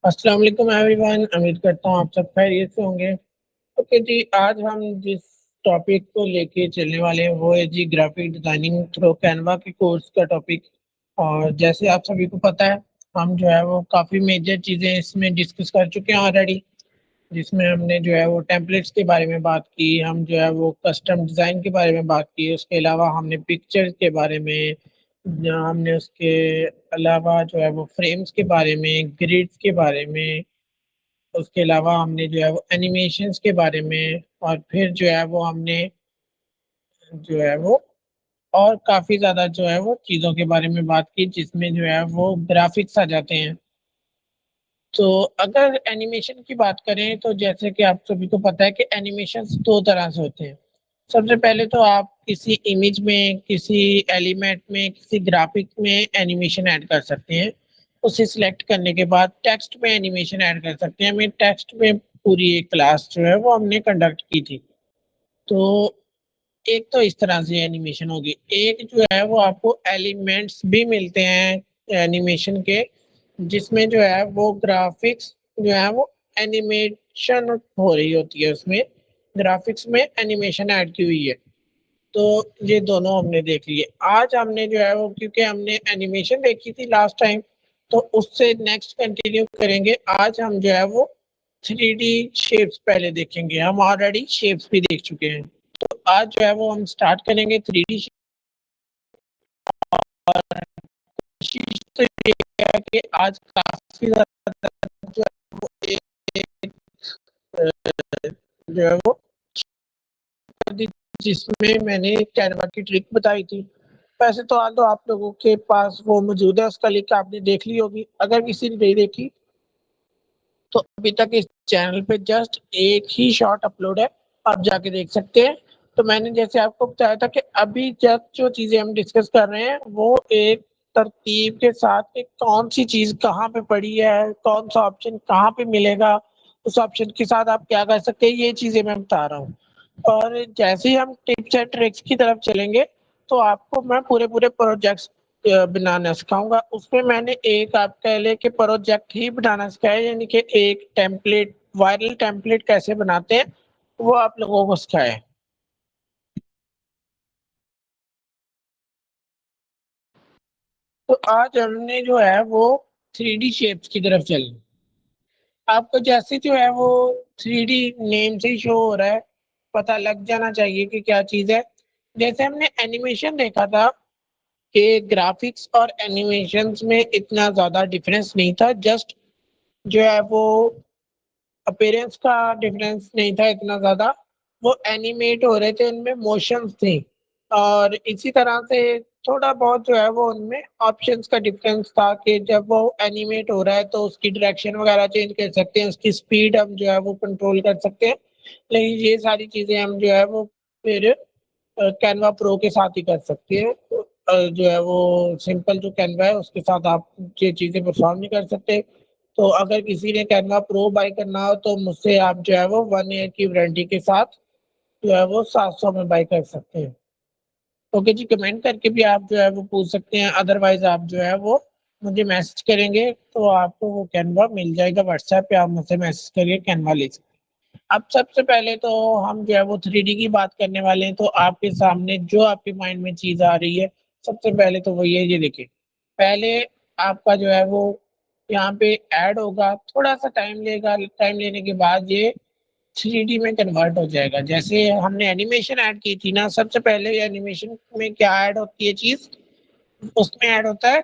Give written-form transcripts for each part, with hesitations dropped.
अस्सलाम वालेकुम एवरीवन। उम्मीद करता हूँ आप सब खैरियत से होंगे। ओके जी, आज हम जिस टॉपिक को लेके चलने वाले हैं वो है जी ग्राफिक डिजाइनिंग थ्रू कैनवा के कोर्स का टॉपिक। और जैसे आप सभी को पता है, हम जो है वो काफ़ी मेजर चीज़ें इसमें डिस्कस कर चुके हैं ऑलरेडी, जिसमें हमने जो है वो टेम्पलेट्स के बारे में बात की, हम जो है वो कस्टम डिज़ाइन के बारे में बात की, उसके अलावा हमने पिक्चर्स के बारे में, हमने उसके अलावा जो है वो फ्रेम्स के बारे में, ग्रिड्स के बारे में, उसके अलावा हमने जो है वो एनिमेशंस के बारे में, और फिर जो है वो हमने जो है वो और काफ़ी ज़्यादा जो है वो चीज़ों के बारे में बात की, जिसमें जो है वो ग्राफिक्स आ जाते हैं। तो अगर एनिमेशन की बात करें तो जैसे कि आप सभी को पता है कि एनिमेशंस 2 तरह से होते हैं। सबसे पहले तो आप किसी इमेज में, किसी एलिमेंट में, किसी ग्राफिक में एनिमेशन ऐड कर सकते हैं। उसे सिलेक्ट करने के बाद टेक्स्ट में एनिमेशन ऐड कर सकते हैं। हमें टेक्स्ट में पूरी एक क्लास जो है वो हमने कंडक्ट की थी। तो एक तो इस तरह से एनिमेशन होगी। एक जो है वो आपको एलिमेंट्स भी मिलते हैं एनिमेशन के, जिसमें जो है वो ग्राफिक्स जो है वो एनिमेशन हो रही होती है, उसमें ग्राफिक्स में एनिमेशन ऐड की हुई है। तो ये दोनों हमने देख लिए। आज हमने जो है वो, क्योंकि हमने एनिमेशन देखी थी लास्ट टाइम, तो उससे नेक्स्ट कंटिन्यू करेंगे। आज हम जो है वो 3D शेप्स पहले देखेंगे। हम ऑलरेडी शेप्स भी देख चुके हैं। तो आज जो है वो हम स्टार्ट करेंगे 3D। और कोशिश तो ये है कि आज काफ़ी ज़्यादा जो है वो एक जो है वो जिसमें मैंने कैनवा की ट्रिक बताई थी। वैसे तो आज तो आप लोगों के पास वो मौजूद है, उसका लिंक आपने देख ली होगी। अगर किसी ने नहीं देखी तो अभी तक इस चैनल पे जस्ट एक ही शॉर्ट अपलोड है, आप जाके देख सकते हैं। तो मैंने जैसे आपको बताया था कि अभी जस्ट जो चीज़ें हम डिस्कस कर रहे हैं वो एक तरतीब के साथ कि कौन सी चीज़ कहाँ पे पड़ी है, कौन सा ऑप्शन कहाँ पे मिलेगा, उस ऑप्शन के साथ आप क्या कर सकते हैं, ये चीज़ें मैं बता रहा हूँ। और जैसे ही हम टिप्स एंड ट्रिक्स की तरफ चलेंगे तो आपको मैं पूरे-पूरे प्रोजेक्ट्स बनाना सिखाऊँगा। उसमें मैंने एक आप कह लें कि प्रोजेक्ट ही बनाना सिखाया है, यानी कि एक टेम्पलेट, वायरल टेम्पलेट कैसे बनाते हैं, वो आप लोगों को सिखाया है। तो आज हमने जो है वो 3D शेप्स की तरफ चलना। आपको जैसे जो है वो 3D नेम से ही शो हो रहा है, पता लग जाना चाहिए कि क्या चीज़ है। जैसे हमने एनिमेशन देखा था कि ग्राफिक्स और एनिमेशंस में इतना ज़्यादा डिफरेंस नहीं था, जस्ट जो है वो अपीयरेंस का डिफरेंस नहीं था इतना ज़्यादा। वो एनिमेट हो रहे थे, उनमें मोशंस थे, और इसी तरह से थोड़ा बहुत जो है वो उनमें ऑप्शंस का डिफरेंस था कि जब वो एनिमेट हो रहा है तो उसकी डायरेक्शन वगैरह चेंज कर सकते हैं, उसकी स्पीड हम जो है वो कंट्रोल कर सकते हैं। लेकिन ये सारी चीज़ें हम जो है वो फिर कैनवा प्रो के साथ ही कर सकते हैं। जो है वो सिंपल जो कैनवा है उसके साथ आप ये चीज़ें परफॉर्म नहीं कर सकते। तो अगर किसी ने कैनवा प्रो बाय करना हो तो मुझसे आप जो है वो 1 ईयर की वारंटी के साथ जो है वो 700 में बाय कर सकते हैं। ओके जी, कमेंट करके भी आप जो है वो पूछ सकते हैं, अदरवाइज़ आप जो है वो मुझे मैसेज करेंगे तो आपको वो कैनवा मिल जाएगा। व्हाट्सएप पे आप मुझसे मैसेज करिए, कैनवा ले सकते हैं। अब सबसे पहले तो हम जो है वो 3D की बात करने वाले हैं, तो आपके सामने जो आपके माइंड में चीज़ आ रही है, सबसे पहले तो वो ये देखिए। पहले आपका जो है वो यहाँ पे ऐड होगा, थोड़ा-सा टाइम लेगा, टाइम लेने के बाद ये 3D में कन्वर्ट हो जाएगा। जैसे हमने एनिमेशन ऐड की थी ना, सबसे पहले एनिमेशन में क्या ऐड होती है चीज़, उसमें ऐड होता है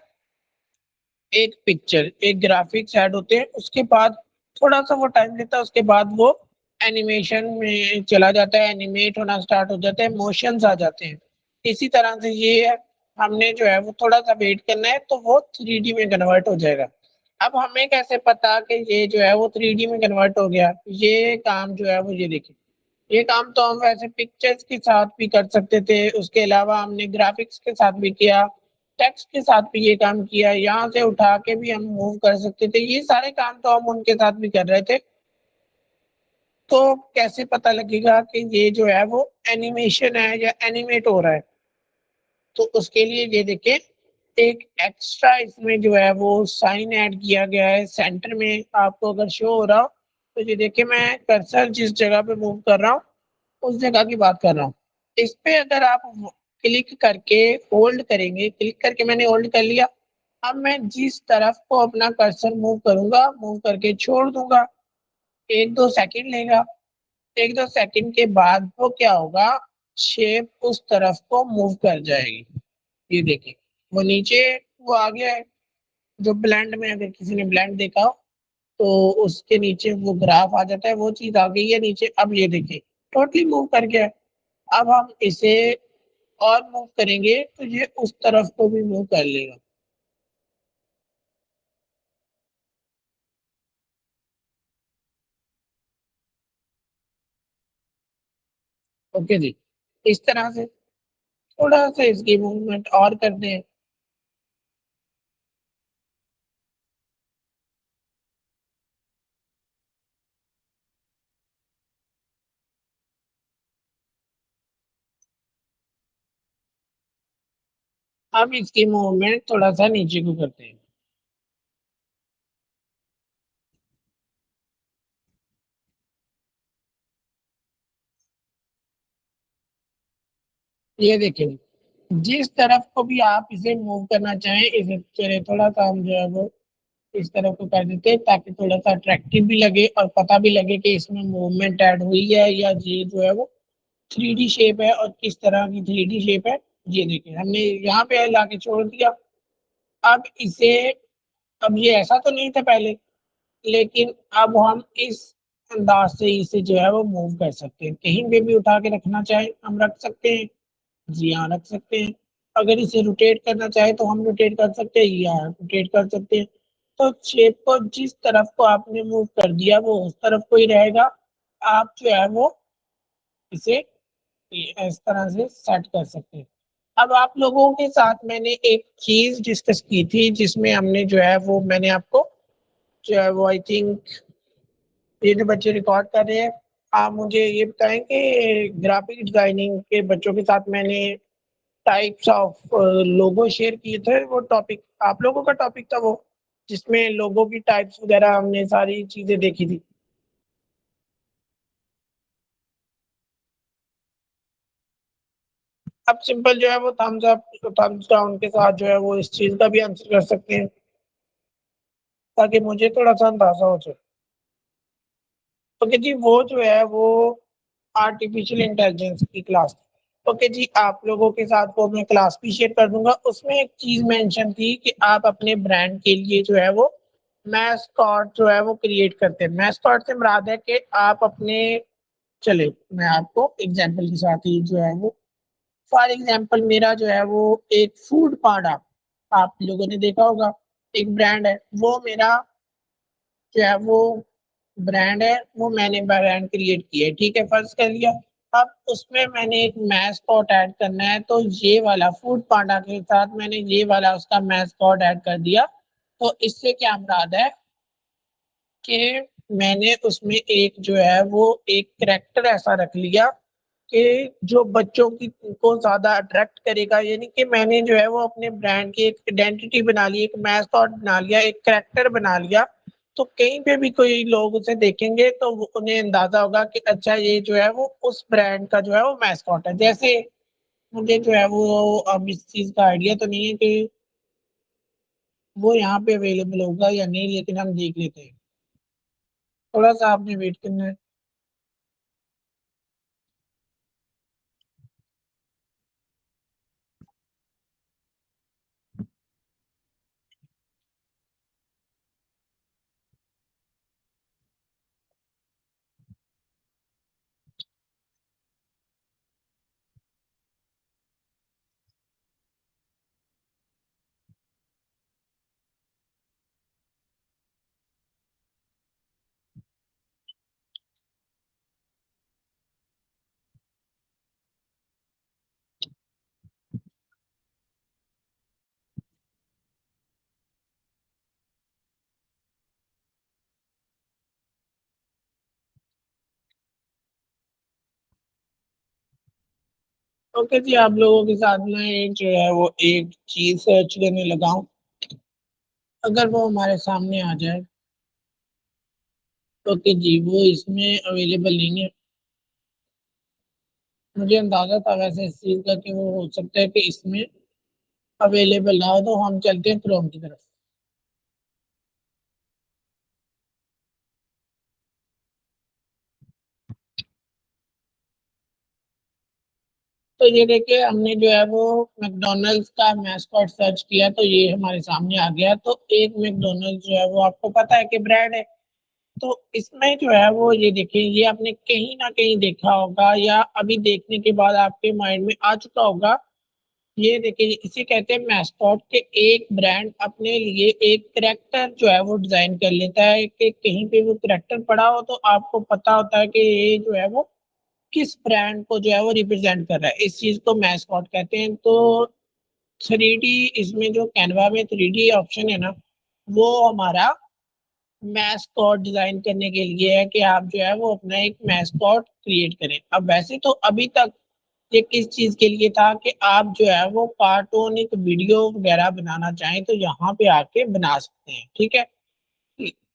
एक पिक्चर, एक ग्राफिक्स ऐड होते हैं, उसके बाद थोड़ा-सा वो टाइम लेता है, उसके बाद वो एनिमेशन में चला जाता है, एनिमेट होना स्टार्ट हो जाता है, मोशंस आ जाते हैं। इसी तरह से ये है, हमने जो है वो थोड़ा-सा वेट करना है तो वो 3D में कन्वर्ट हो जाएगा। अब हमें कैसे पता कि ये जो है वो 3D में कन्वर्ट हो गया? ये काम जो है वो ये देखिए, ये काम तो हम वैसे पिक्चर्स के साथ भी कर सकते थे, उसके अलावा हमने ग्राफिक्स के साथ भी किया, टेक्स्ट के साथ भी ये काम किया, यहाँ से उठा के भी हम मूव कर सकते थे, ये सारे काम तो हम उनके साथ भी कर रहे थे। तो कैसे पता लगेगा कि ये जो है वो एनिमेशन है या एनिमेट हो रहा है? तो उसके लिए ये देखिए, एक एक्स्ट्रा इसमें जो है वो साइन ऐड किया गया है सेंटर में, आपको अगर शो हो रहा हो तो ये देखिए मैं कर्सर जिस जगह पे मूव कर रहा हूँ उस जगह की बात कर रहा हूँ। इस पे अगर आप क्लिक करके होल्ड करेंगे, क्लिक करके मैंने होल्ड कर लिया। अब मैं जिस तरफ को अपना कर्सर मूव करूंगा, मूव करके छोड़ दूंगा, 1-2 सेकंड लेगा। 1-2 सेकंड के बाद वो क्या होगा, शेप उस तरफ को मूव कर जाएगी। ये देखिए वो नीचे, वो आ गया है। जो ब्लेंड में अगर किसी ने ब्लेंड देखा हो तो उसके नीचे वो ग्राफ आ जाता है, वो चीज आ गई है नीचे। अब ये देखिए टोटली मूव कर गया है। अब हम इसे और मूव करेंगे तो ये उस तरफ को भी मूव कर लेगा। ओके जी, इस तरह से थोड़ा सा इसकी मूवमेंट और करते हैं। अब इसकी मूवमेंट थोड़ा सा नीचे को करते हैं। ये देखिए जिस तरफ को भी आप इसे मूव करना चाहें, इसे चले थोड़ा सा हम जो है वो इस तरफ को कर देते हैं ताकि थोड़ा सा अट्रैक्टिव भी लगे और पता भी लगे कि इसमें मूवमेंट ऐड हुई है, या ये जो है वो 3D शेप है और किस तरह की 3D शेप है। ये देखिए हमने यहाँ पे लाके छोड़ दिया। अब इसे, अब ये ऐसा तो नहीं था पहले, लेकिन अब हम इस अंदाज से इसे जो है वो मूव कर सकते हैं। कहीं पे भी उठा के रखना चाहे हम रख सकते हैं। जी हाँ, रख सकते हैं। अगर इसे रोटेट करना चाहे तो हम रोटेट कर सकते हैं या रोटेट कर सकते हैं। तो शेप को जिस तरफ को आपने मूव कर दिया वो उस तरफ को ही रहेगा। आप जो है वो इसे इस तरह से सेट कर सकते हैं। अब आप लोगों के साथ मैंने एक चीज डिस्कस की थी जिसमें हमने जो है वो मैंने आपको जो है वो आई थिंक ये जो बच्चे रिकॉर्ड कर रहे हैं, आप मुझे ये बताएं कि ग्राफिक डिजाइनिंग के बच्चों के साथ मैंने टाइप्स ऑफ लोगो शेयर किए थे। वो टॉपिक आप लोगों का टॉपिक था वो, जिसमें लोगों की टाइप्स वगैरह हमने सारी चीजें देखी थी। अब सिंपल जो है वो थम्स अप थम्स डाउन के साथ जो है वो इस चीज का भी आंसर कर सकते हैं ताकि मुझे थोड़ा सा अंदाजा हो जाए। ओके जी, वो जो है वो आर्टिफिशियल इंटेलिजेंस की क्लास थी। ओके जी, आप लोगों के साथ वो मैं क्लास भी शेयर कर दूंगा। उसमें एक चीज मेंशन थी कि आप अपने ब्रांड के लिए जो है वो मैस्कॉट जो है वो क्रिएट करते हैं। मैस्कॉट से मुराद है कि आप अपने, चले मैं आपको एग्जांपल के साथ ही जो है वो, फॉर एग्जांपल मेरा जो है वो एक फूड पांडा, आप लोगों ने देखा होगा, एक ब्रांड है वो मेरा जो है वो ब्रांड है। वो मैंने ब्रांड क्रिएट किया है, ठीक है, फर्ज कर लिया। अब उसमें मैंने एक मैस्कॉट ऐड करना है तो ये वाला फूड पांडा के साथ मैंने ये वाला उसका मैस्कॉट ऐड कर दिया। तो इससे क्या मुराद है कि मैंने उसमें एक जो है वो एक करेक्टर ऐसा रख लिया कि जो बच्चों की को ज्यादा अट्रैक्ट करेगा। यानी कि मैंने जो है वो अपने ब्रांड की एक आइडेंटिटी बना ली, एक मैस्कॉट बना लिया, एक करेक्टर बना लिया। तो कहीं पे भी कोई लोग उसे देखेंगे तो उन्हें अंदाजा होगा कि अच्छा ये जो है वो उस ब्रांड का जो है वो मैस्कॉट है। जैसे मुझे जो है वो अब इस चीज का आइडिया तो नहीं है कि वो यहाँ पे अवेलेबल होगा या नहीं, लेकिन हम देख लेते हैं। थोड़ा सा आपने वेट करना है। ओके जी, आप लोगों के साथ में एक जो है वो एक चीज़ सर्च करने लगा हूँ। अगर वो हमारे सामने आ जाए, ओके जी, वो इसमें अवेलेबल नहीं है। मुझे अंदाज़ा था वैसे इस चीज़ का कि वो हो सकता है कि इसमें अवेलेबल ना हो, तो हम चलते हैं क्रोम की तरफ। तो ये देखिए, हमने जो है वो मैकडॉनल्ड्स का मैस्कॉट सर्च किया तो ये हमारे सामने आ गया। तो एक मैकडॉनल्ड्स जो है वो आपको पता है कि ब्रांड है। तो इसमें जो है वो ये देखिए, ये आपने कहीं ना कहीं देखा होगा या अभी देखने के बाद आपके माइंड में आ चुका होगा। ये देखिए, इसे कहते हैं मैस्कॉट के एक ब्रांड अपने लिए एक करेक्टर जो है वो डिजाइन कर लेता है कि कहीं पे वो करेक्टर पड़ा हो तो आपको पता होता है कि ये जो है वो किस ब्रांड को जो है वो रिप्रेजेंट कर रहा है। इस चीज को मैस्कॉट कहते हैं। तो थ्री डी इसमें जो कैनवा में थ्री डी ऑप्शन है ना, वो हमारा मैस्कॉट डिजाइन करने के लिए है कि आप जो है वो अपना एक मैस्कॉट क्रिएट करें। अब वैसे तो अभी तक ये किस चीज के लिए था कि आप जो है वो कार्टून एक वीडियो वगैरह बनाना चाहें तो यहाँ पे आके बना सकते हैं, ठीक है।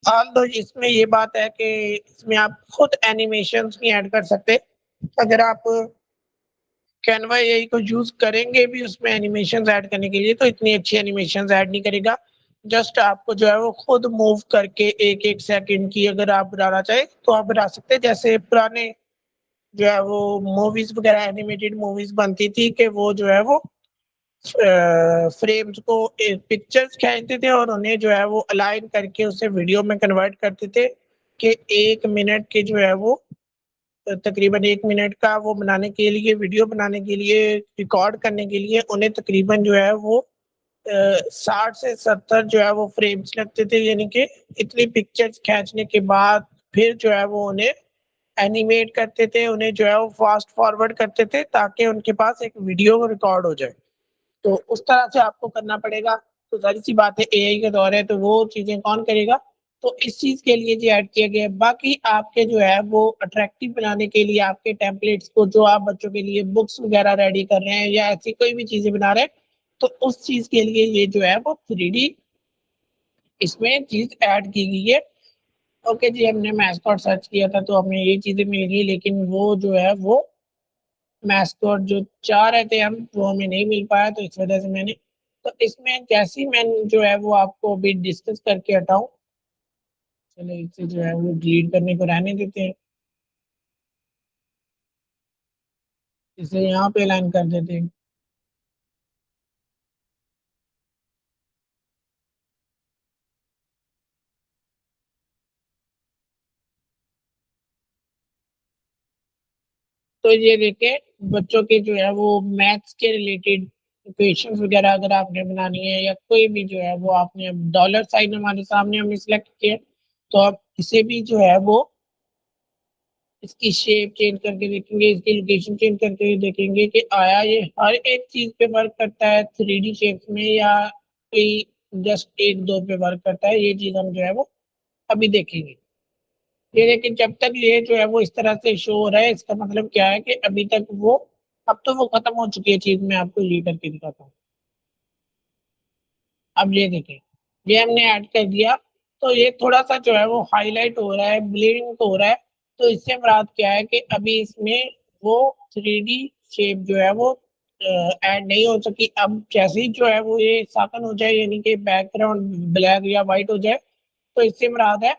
हाल तो इसमें ये बात है कि इसमें आप खुद एनिमेशंस भी ऐड कर सकते हैं। अगर आप कैनवा एआई को यूज करेंगे भी उसमें एनिमेशंस ऐड करने के लिए तो इतनी अच्छी एनिमेशंस ऐड नहीं करेगा। जस्ट आपको जो है वो खुद मूव करके एक एक सेकंड की अगर आप बनाना चाहें तो आप बना सकते हैं। जैसे पुराने जो है वो मूवीज वगैरह एनिमेटेड मूवीज बनती थी कि वो जो है वो फ्रेम्स को पिक्चर्स खींचते थे और उन्हें जो है वो अलाइन करके उसे वीडियो में कन्वर्ट करते थे कि 1 मिनट के जो है वो तकरीबन 1 मिनट का वो बनाने के लिए वीडियो बनाने के लिए रिकॉर्ड करने के लिए उन्हें तकरीबन जो है वो 60 से 70 जो है वो फ्रेम्स लगते थे। यानी कि इतनी पिक्चर्स खींचने के बाद फिर जो है वो उन्हें एनिमेट करते थे, उन्हें जो है वो फास्ट फॉरवर्ड करते थे ताकि उनके पास एक वीडियो रिकॉर्ड हो जाए। तो उस तरह से आपको करना पड़ेगा। तो ज़ाहिर सी बात है एआई का दौर है तो वो चीज़ें कौन करेगा। तो इस चीज़ के लिए जी ऐड किया गया है। बाकी आपके जो है वो अट्रैक्टिव बनाने के लिए आपके टेम्पलेट्स को जो आप बच्चों के लिए बुक्स वगैरह रेडी कर रहे हैं या ऐसी कोई भी चीज़ें बना रहे हैं तो उस चीज़ के लिए ये जो है वो थ्री डी इसमें चीज़ ऐड की गई है। ओके जी, हमने मैस्कॉट सर्च किया था तो हमें ये चीज़ें मिली लेकिन वो जो है वो मैस्कॉट जो चाह रहे थे हम वो हमें नहीं मिल पाया तो इस वजह से मैंने तो इसमें जैसी मैं जो है वो आपको अभी डिस्कस करके हटाऊं। चलो इसे जो है वो डिलीट करने को रहने देते हैं, इसे यहाँ पे लाइन कर देते हैं। तो ये देखिए, बच्चों के जो है वो मैथ्स के रिलेटेड इक्वेशंस वगैरह अगर आपने बनानी है या कोई भी जो है वो आपने डॉलर साइन हमारे सामने हमने सिलेक्ट किया तो आप इसे भी जो है वो इसकी शेप चेंज करके देखेंगे, इसकी लोकेशन चेंज करके देखेंगे कि आया ये हर एक चीज पे वर्क करता है थ्री डी शेप्स में या कोई जस्ट एक दो पे वर्क करता है। ये चीज हम जो है वो अभी देखेंगे। ये लेकिन जब तक ये जो है वो इस तरह से शो हो रहा है इसका मतलब क्या है कि अभी तक वो अब तो वो खत्म हो चुकी है चीज। मैं आपको ये करके दिखाता हूँ। अब ये देखिए, ये हमने ऐड कर दिया तो ये थोड़ा सा जो है वो हाईलाइट हो रहा है, ब्लिंक हो रहा है। तो इससे मुराद क्या है कि अभी इसमें वो थ्री डी शेप जो है वो ऐड नहीं हो सकी। अब जैसे ही जो है वो ये साकन हो जाए यानी कि बैकग्राउंड ब्लैक या वाइट हो जाए तो इससे मुराद है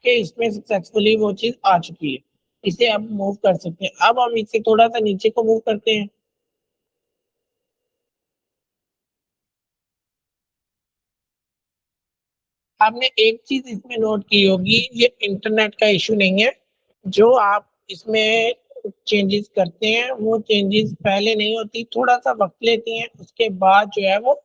कि इसमें सक्सेसफुली वो चीज आ चुकी है। इसे अब मूव कर सकते हैं। अब हम इसे थोड़ा सा नीचे को मूव करते हैं। आपने एक चीज इसमें नोट की होगी, ये इंटरनेट का इशू नहीं है। जो आप इसमें चेंजेस करते हैं वो चेंजेस पहले नहीं होती, थोड़ा सा वक्त लेती हैं, उसके बाद जो है वो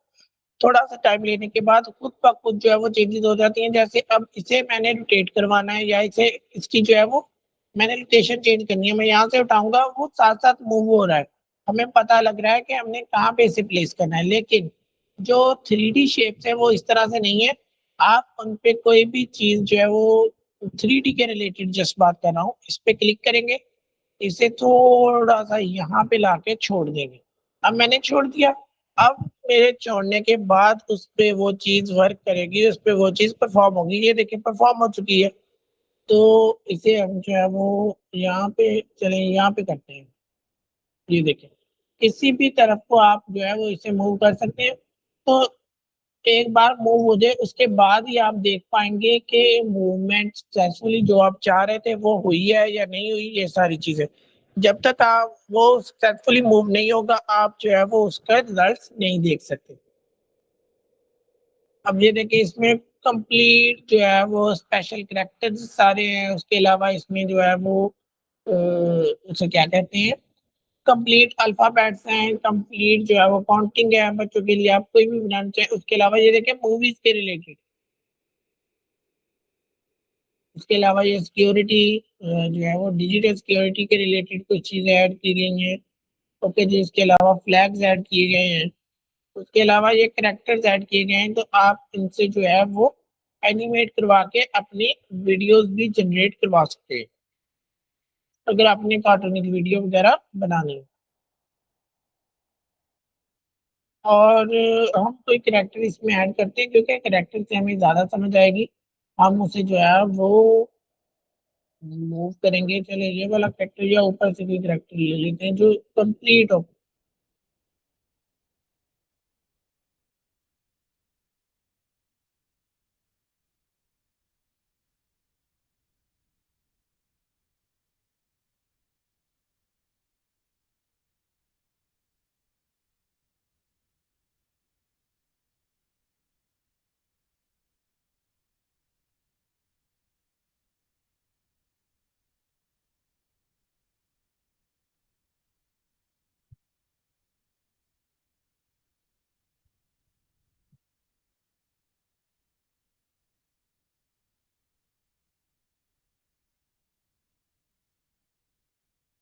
थोड़ा सा टाइम लेने के बाद खुद ब खुद जो है वो चेंजेस हो जाती हैं। जैसे अब इसे मैंने रोटेट करवाना है या इसे इसकी जो है वो मैंने लोकेशन चेंज करनी है, मैं यहाँ से उठाऊंगा वो साथ साथ मूव हो रहा है। हमें पता लग रहा है कि हमने कहाँ पे इसे प्लेस करना है। लेकिन जो थ्री डी शेप्स है वो इस तरह से नहीं है। आप उन पे कोई भी चीज जो है वो थ्री डी के रिलेटेड जस्ट बात कर रहा हूँ, इस पे क्लिक करेंगे इसे थोड़ा सा यहाँ पे लाके छोड़ देंगे। अब मैंने छोड़ दिया। अब मेरे छोड़ने के बाद उस पे वो चीज वर्क करेगी, उस पे वो चीज परफॉर्म होगी। ये देखिए परफॉर्म हो चुकी है। तो इसे हम जो है वो यहाँ पे चले, यहाँ पे करते हैं। ये देखिए किसी भी तरफ को आप जो है वो इसे मूव कर सकते हैं। तो एक बार मूव हो जाए उसके बाद ही आप देख पाएंगे कि मूवमेंट सक्सेसफुली जो आप चाह रहे थे वो हुई है या नहीं हुई, ये सारी चीजें। जब तक आप वो सक्सेसफुली मूव नहीं होगा आप जो है वो उसका रिजल्ट नहीं देख सकते। अब ये देखिए इसमें कंप्लीट जो है वो स्पेशल करेक्टर्स सारे हैं। उसके अलावा इसमें जो है वो उसे क्या कहते हैं, कंप्लीट अल्फाबेट्स हैं, कंप्लीट जो है वो काउंटिंग है बच्चों के लिए, आप कोई भी बनाना चाहें। उसके अलावा ये देखिए मूवीज के रिलेटेड। उसके अलावा ये सिक्योरिटी जो है वो डिजिटल सिक्योरिटी के रिलेटेड कुछ चीजें ऐड की गई हैं। ओके जी। इसके अलावा फ्लैग्स ऐड किए गए हैं। उसके अलावा ये करेक्टर्स ऐड किए गए हैं, तो आप इनसे जो है वो एनिमेट करवा के अपनी वीडियोस भी जनरेट करवा सकते हैं अगर आपने कार्टूनिक वीडियो वगैरह बनानी है। और हम कोई करेक्टर इसमें ऐड करते हैं क्योंकि करेक्टर से हमें ज़्यादा समझ आएगी। हम उसे जो है वो मूव करेंगे। चलिए ये वाला करेक्टर या ऊपर से कोई करेक्टर ले लेते हैं जो कंप्लीट हो।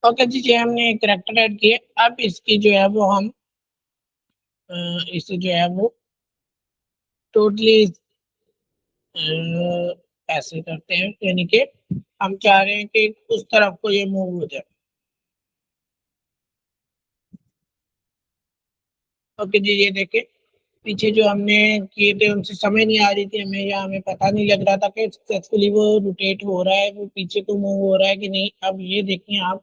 ओके जी, जी हमने एक करेक्टर ऐड किए। अब इसकी जो है वो हम इसे जो है वो टोटली ऐसे करते हैं, यानी कि हम चाह रहे हैं कि उस तरफ को ये मूव हो जाए। ओके जी ये देखिए पीछे जो हमने किए थे उनसे समझ नहीं आ रही थी हमें, या हमें पता नहीं लग रहा था कि सक्सेसफुली वो रोटेट हो रहा है, वो पीछे को मूव हो रहा है कि नहीं। अब ये देखिए आप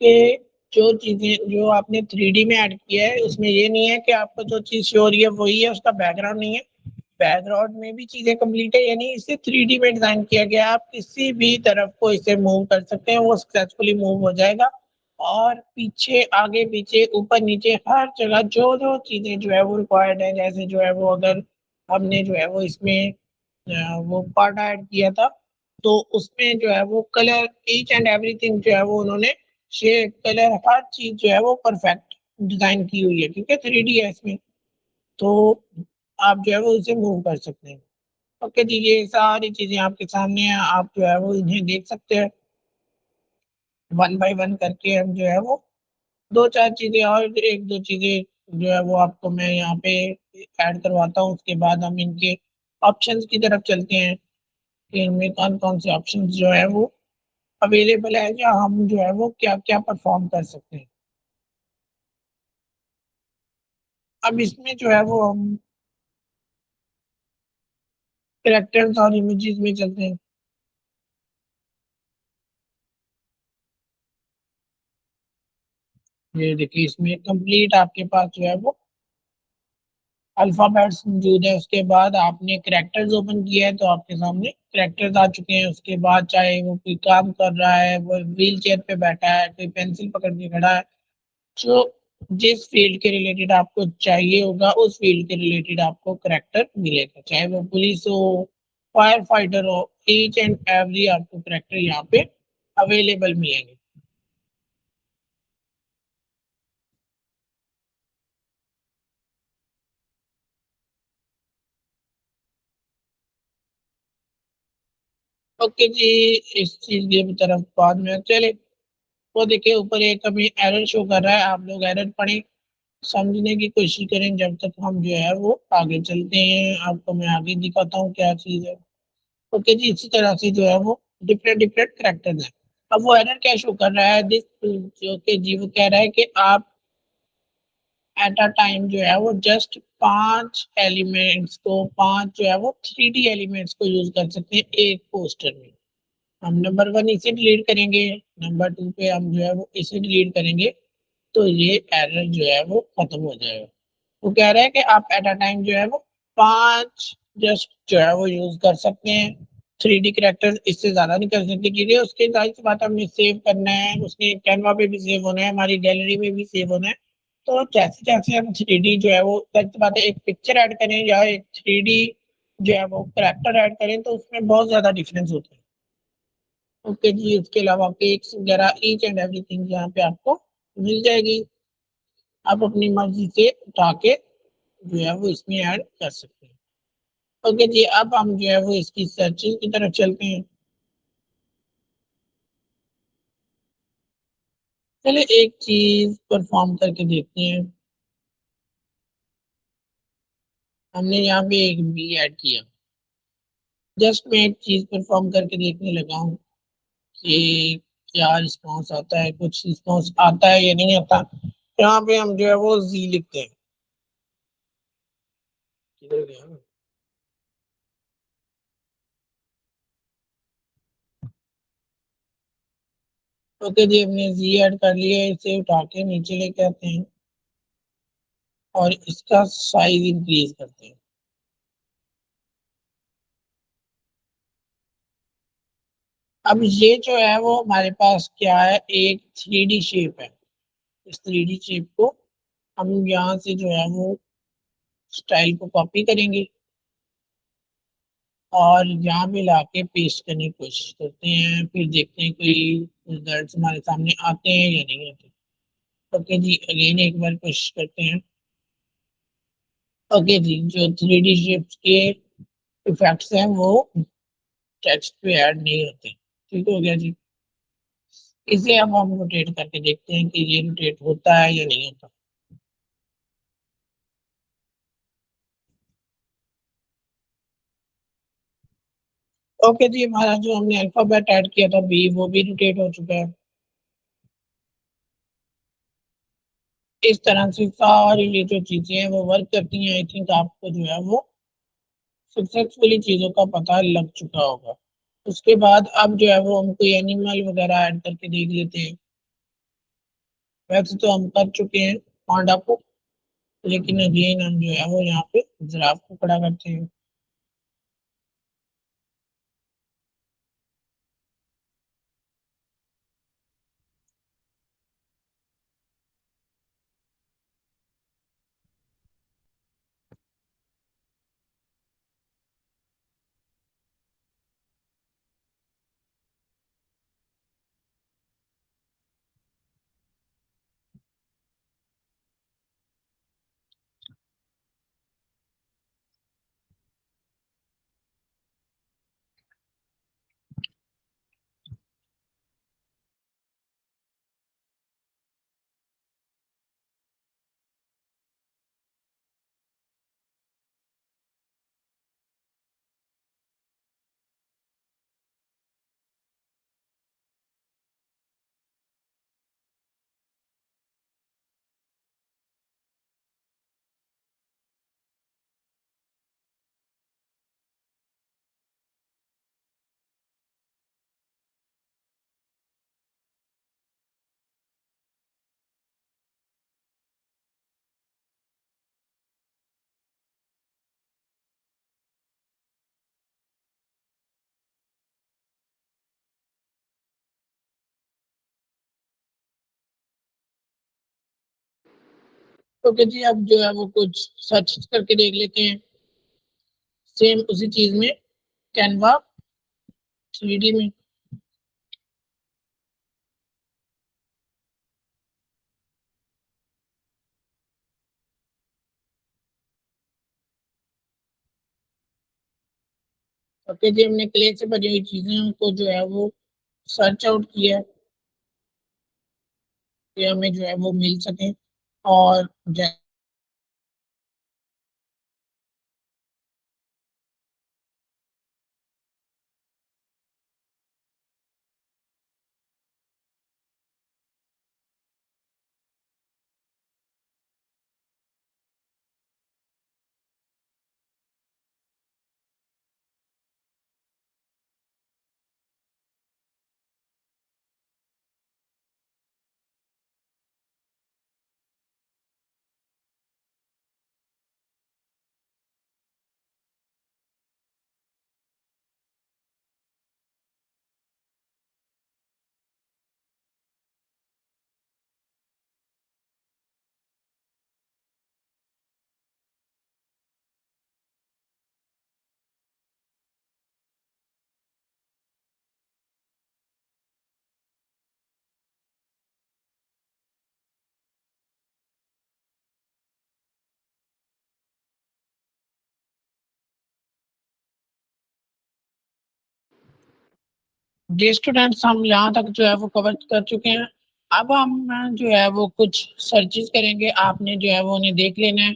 कि जो चीजें जो आपने 3D में ऐड किया है उसमें ये नहीं है कि आपको जो चीज शो हो रही है वही है, उसका बैकग्राउंड नहीं है। बैकग्राउंड में भी चीजें कंप्लीट है, यानी इसे 3D में डिजाइन किया गया है। आप किसी भी तरफ को इसे मूव कर सकते हैं, वो सक्सेसफुली मूव हो जाएगा। और पीछे आगे पीछे ऊपर नीचे हर जगह जो जो चीजें जो है वो रिक्वायर्ड है, जैसे जो है वो अगर हमने जो है वो इसमें वो पार्ट ऐड किया था तो उसमें जो है वो कलर ईच एंड एवरीथिंग जो है वो उन्होंने शेप कलर हर चीज जो है वो परफेक्ट डिजाइन की हुई है क्योंकि 3D है इसमें। तो आप जो है वो इसे मूव कर सकते हैं। ओके जी ये सारी चीजें आपके सामने हैं, आप जो है वो इन्हें देख सकते हैं। वन बाय वन करके हम जो है वो दो चार चीजें और एक दो चीजें जो है वो आपको मैं यहाँ पे ऐड करवाता हूँ। उसके बाद हम इनके ऑप्शंस की तरफ चलते हैं कि इनमें कौन कौन से ऑप्शंस जो है वो अवेलेबल है, या हम जो है वो क्या क्या परफॉर्म कर सकते हैं। अब इसमें जो है वो हम कैरेक्टर्स और इमेजेस में चलते हैं। ये देखिए इसमें कंप्लीट आपके पास जो है वो अल्फाबेट्स मौजूद है। उसके बाद आपने करेक्टर्स ओपन किया है तो आपके सामने करेक्टर्स आ चुके हैं। उसके बाद चाहे वो कोई काम कर रहा है, वो व्हील चेयर पे बैठा है, कोई पेंसिल पकड़ के खड़ा है, जो जिस फील्ड के रिलेटेड आपको चाहिए होगा उस फील्ड के रिलेटेड आपको करेक्टर मिलेगा। चाहे वो पुलिस हो, फायर फाइटर हो, ईच एंड एवरी आपको करेक्टर यहाँ पे अवेलेबल मिलेंगे। ओके जी इस चीज की तरफ बाद में चले। वो देखिए ऊपर एक अभी एरर शो कर रहा है, आप लोग एरर पढ़ें, समझने की कोशिश करें जब तक हम जो है वो आगे चलते हैं। आपको मैं आगे दिखाता हूँ क्या चीज़ है। ओके जी इसी तरह से जो है वो डिफरेंट डिफरेंट करेक्टर्स हैं। अब वो एरर क्या शो कर रहा है, दिस जो कि जी वो कह रहा है कि आप एट अ टाइम जो है वो जस्ट 5 एलिमेंट्स को 5 जो है वो 3D एलिमेंट्स को यूज़ कर सकते हैं एक पोस्टर में। हम नंबर 1 इसे डिलीट करेंगे, नंबर 2 पे हम जो है वो इसे डिलीट करेंगे, तो ये एरर जो है वो खत्म हो जाएगा। वो कह रहा है कि आप एट अ टाइम जो है वो 5 जस्ट जो है वो यूज़ कर सकते हैं। 3D कैरेक्टर्स इससे ज़्यादा नहीं कर सकते क्योंकि उसके ज़ाहिर-सी बात है हमने सेव करना है, उसके कैनवा पे भी सेव होना है, हमारी गैलरी में भी सेव होना है। तो जैसे-जैसे हम 3D जो है वो ज़ाहिर-सी बात है एक पिक्चर ऐड करें या एक 3D जो है वो कैरेक्टर ऐड करें तो उसमें बहुत ज़्यादा डिफरेंस होता है। ओके जी, उसके अलावा पिक्स वगैरह ईच एंड एवरीथिंग यहाँ पे आपको मिल जाएगी। आप अपनी मर्ज़ी से उठा के जो है वो इसमें ऐड कर सकते हैं। ओके जी, अब हम जो है वो इसकी सर्चिंग की तरफ चलते हैं। चलिए एक चीज़ परफ़ॉर्म करके देखते हैं। हमने यहाँ पे एक बी ऐड किया। जस्ट मैं एक चीज़ परफ़ॉर्म करके देखने लगा हूँ कि क्या रिस्पॉन्स आता है, कुछ रिस्पॉन्स आता है या नहीं आता। यहाँ पे हम जो है वो ज़ी लिखते हैं। किधर गया? ओके जी, हमने ज़ी ऐड कर लिया है, इसे उठा के नीचे लेके आते हैं और इसका साइज़ इंक्रीज़ करते हैं। अब ये जो है वो हमारे पास क्या है, एक 3D शेप है। इस 3D शेप को हम यहाँ से जो है वो स्टाइल को कॉपी करेंगे और यहाँ पे लाके पेस्ट करने की कोशिश करते हैं, फिर देखते हैं कोई रिजल्ट्स हमारे सामने आते हैं या नहीं आते। ओके जी, अगेन एक बार कोशिश करते हैं। ओके जी, जो 3D शेप्स के इफेक्ट्स हैं वो टेक्स्ट पे ऐड नहीं होते। ठीक हो गया जी। इसे अब हम रोटेट करके देखते हैं कि ये रोटेट होता है या नहीं होता। ओके जी, हमारा जो हमने अल्फाबेट ऐड किया था बी, वो भी रोटेट हो चुका है। इस तरह से सारी ये जो चीज़ें हैं वो वर्क करती हैं। आई थिंक आपको जो है वो सक्सेसफुली चीज़ों का पता लग चुका होगा। उसके बाद अब जो है वो हम कोई एनिमल वगैरह ऐड करके देख लेते हैं। वैसे तो हम कर चुके हैं पांडा को, लेकिन अगेन हम जो है वो यहाँ पे जिराफ को खड़ा करते हैं। ओके जी, अब जो है वो कुछ सर्च करके देख लेते हैं। सेम उसी चीज़ में कैनवा 3D में। ओके जी, हमने क्ले से बनी हुई चीज़ें को जो है वो सर्च आउट किया है कि हमें जो है वो मिल सके और जी स्टूडेंट्स, हम यहाँ तक जो है वो कवर कर चुके हैं। अब हम जो है वो कुछ सर्चेस करेंगे, आपने जो है वो उन्हें देख लेना है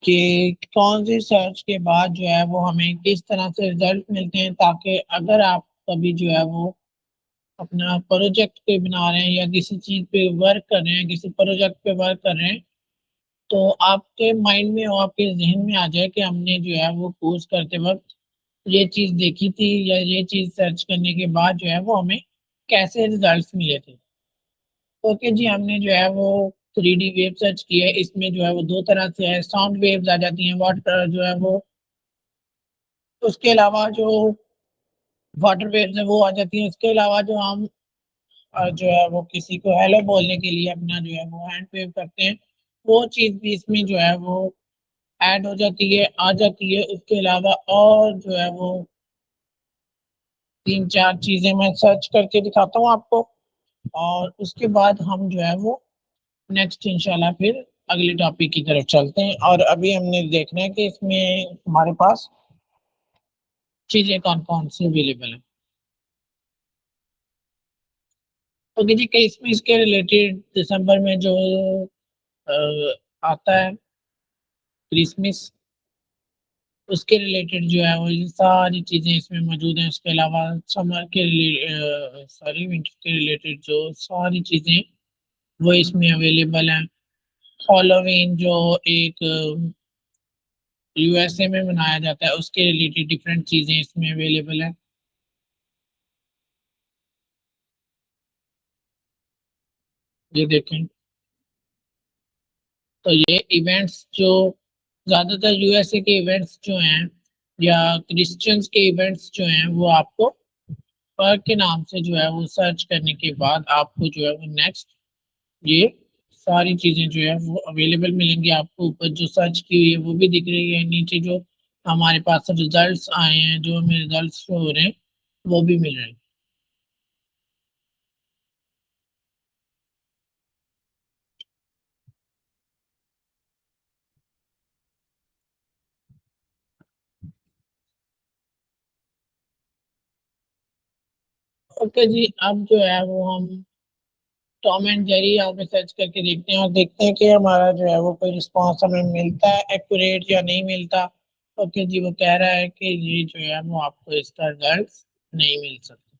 कि कौन सी सर्च के बाद जो है वो हमें किस तरह से रिजल्ट मिलते हैं, ताकि अगर आप कभी जो है वो अपना प्रोजेक्ट पे बना रहे हैं या किसी चीज पे वर्क कर रहे हैं, किसी प्रोजेक्ट पे वर्क कर रहे हैं, तो आपके माइंड में और आपके जहन में आ जाए कि हमने जो है वो कोर्स करते वक्त ये चीज देखी थी या ये चीज सर्च करने के बाद जो है वो हमें कैसे रिजल्ट्स मिले थे। ओके जी, हमने जो है वो 3D वेव सर्च की है। इसमें जो है वो दो तरह से है, साउंड वेव्स आ जाती हैं, वाटर जो है वो, उसके अलावा जो वाटर वेव्स है वो आ जाती हैं। उसके अलावा जो हम जो है वो किसी को हेलो बोलने के लिए अपना जो है वो हैंड वेव करते हैं, वो चीज भी इसमें जो है वो ऐड हो जाती है, आ जाती है। उसके अलावा और जो है वो तीन चार चीजें मैं सर्च करके दिखाता हूँ आपको, और उसके बाद हम जो है वो नेक्स्ट इंशाल्लाह फिर अगले टॉपिक की तरफ चलते हैं। और अभी हमने देखना है कि इसमें हमारे पास चीजें कौन कौन सी अवेलेबल है। ओके जी, इसमें इसके रिलेटेड दिसंबर में जो आता है क्रिसमस, उसके रिलेटेड जो है वो ये सारी चीजें इसमें मौजूद हैं। उसके अलावा समर के सॉरी विंटर के रिलेटेड जो सारी चीजें वो इसमें अवेलेबल हैं। हॉलोवीन जो एक यूएसए में मनाया जाता है, उसके रिलेटेड डिफरेंट चीजें इसमें अवेलेबल है। ये देखें, तो ये इवेंट्स जो ज्यादातर यूएसए के इवेंट्स जो हैं या क्रिश्चियंस के इवेंट्स जो हैं वो आपको पर के नाम से जो है वो सर्च करने के बाद आपको जो है वो नेक्स्ट ये सारी चीजें जो है वो अवेलेबल मिलेंगी आपको। ऊपर जो सर्च की हुई है वो भी दिख रही है, नीचे जो हमारे पास रिजल्ट्स आए हैं, जो हमें रिजल्ट्स शो हो रहे हैं, वो भी मिल रहे हैं। ओके जी, अब जो है वो हम टॉम एंड जेरी यहाँ पे सर्च करके देखते हैं और देखते हैं कि हमारा जो है वो कोई रिस्पॉन्स हमें मिलता है एक्यूरेट या नहीं मिलता। ओके जी, वो कह रहा है कि ये जो है वो आपको इसका रिजल्ट नहीं मिल सकता।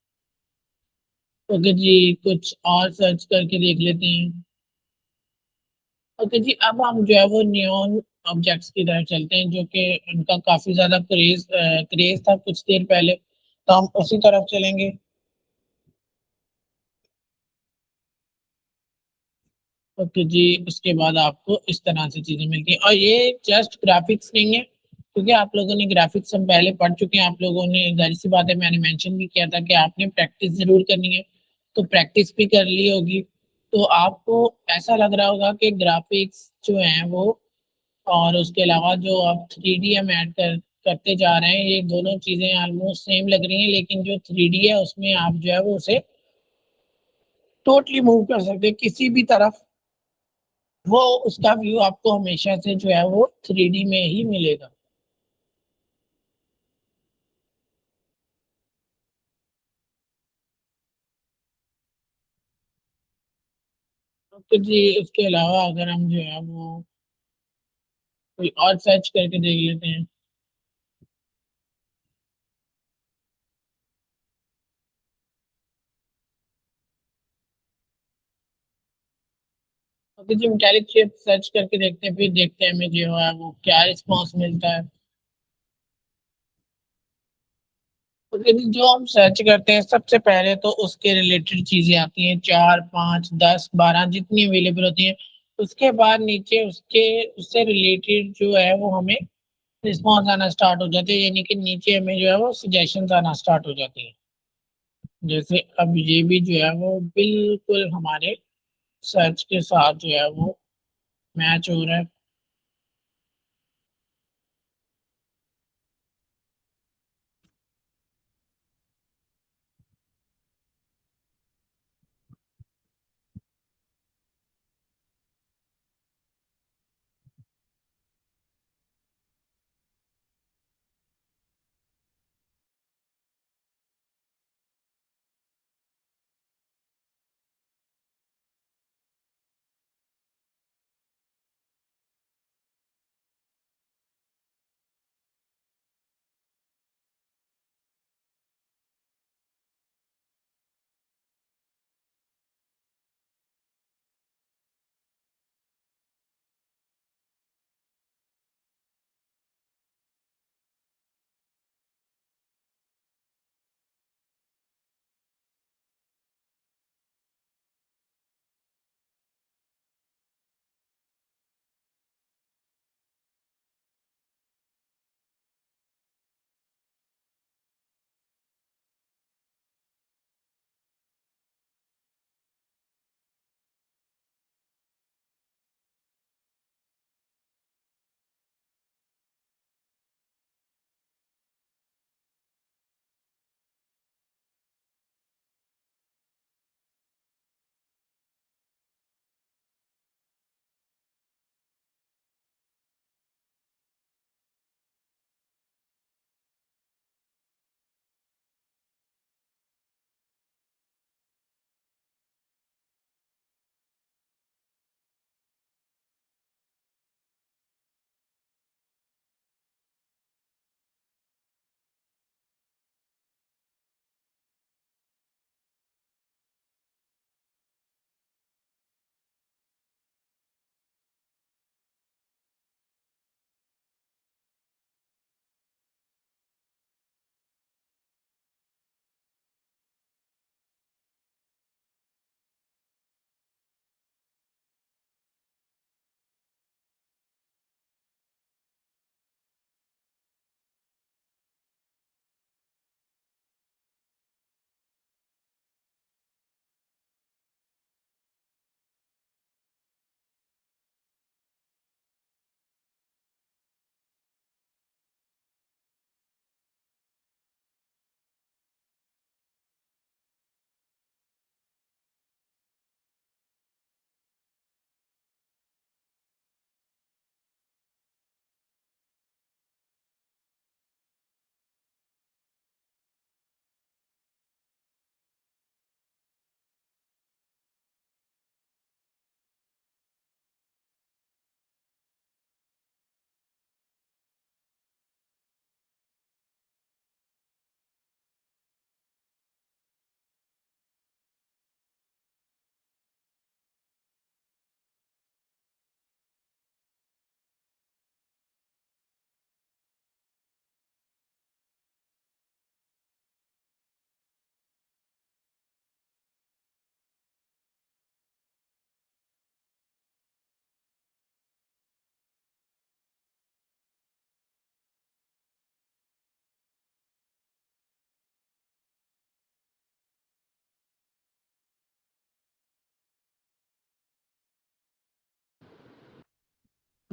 ओके जी, कुछ और सर्च करके देख लेते हैं। ओके जी, अब हम जो है वो नियॉन ऑब्जेक्ट्स की तरफ चलते हैं, जो कि उनका काफी ज्यादा क्रेज था कुछ देर पहले, तो हम उसी तरफ चलेंगे। ओके जी, उसके बाद आपको इस तरह से चीजें मिलती हैं, और ये जस्ट ग्राफिक्स नहीं है, क्योंकि आप लोगों ने ग्राफिक्स हम पहले पढ़ चुके हैं। आप लोगों ने, जाहिर सी बात है, मैंने मेंशन भी किया था कि आपने प्रैक्टिस जरूर करनी है, तो प्रैक्टिस भी कर ली होगी। तो आपको ऐसा लग रहा होगा कि ग्राफिक्स जो हैं वो, और उसके अलावा जो आप 3D हम ऐड करते जा रहे हैं, ये दोनों चीजें ऑलमोस्ट सेम लग रही हैं, लेकिन जो 3D है उसमें आप जो है वो उसे टोटली मूव कर सकते हैं किसी भी तरफ, वो उसका व्यू आपको हमेशा से जो है वो 3D में ही मिलेगा। तो जी, उसके अलावा अगर हम जो है वो कोई और सर्च करके देख लेते हैं। तो जी, मेटालिक शेप सर्च करके देखते हैं, फिर देखते हैं हमें जो है वो क्या रिस्पॉन्स मिलता है। तो जी, जो हम सर्च करते हैं सबसे पहले तो उसके रिलेटेड चीजें आती हैं, 4 5 10 12 जितनी अवेलेबल होती हैं। उसके बाद नीचे उसके उससे रिलेटेड जो है वो हमें रिस्पॉन्स आना स्टार्ट हो जाते हैं, यानी कि नीचे हमें जो है वो सजेशंस आना स्टार्ट हो जाती हैं। जैसे अब ये भी जो है वो बिल्कुल हमारे सर्च के साथ जो है वो मैच हो रहा है।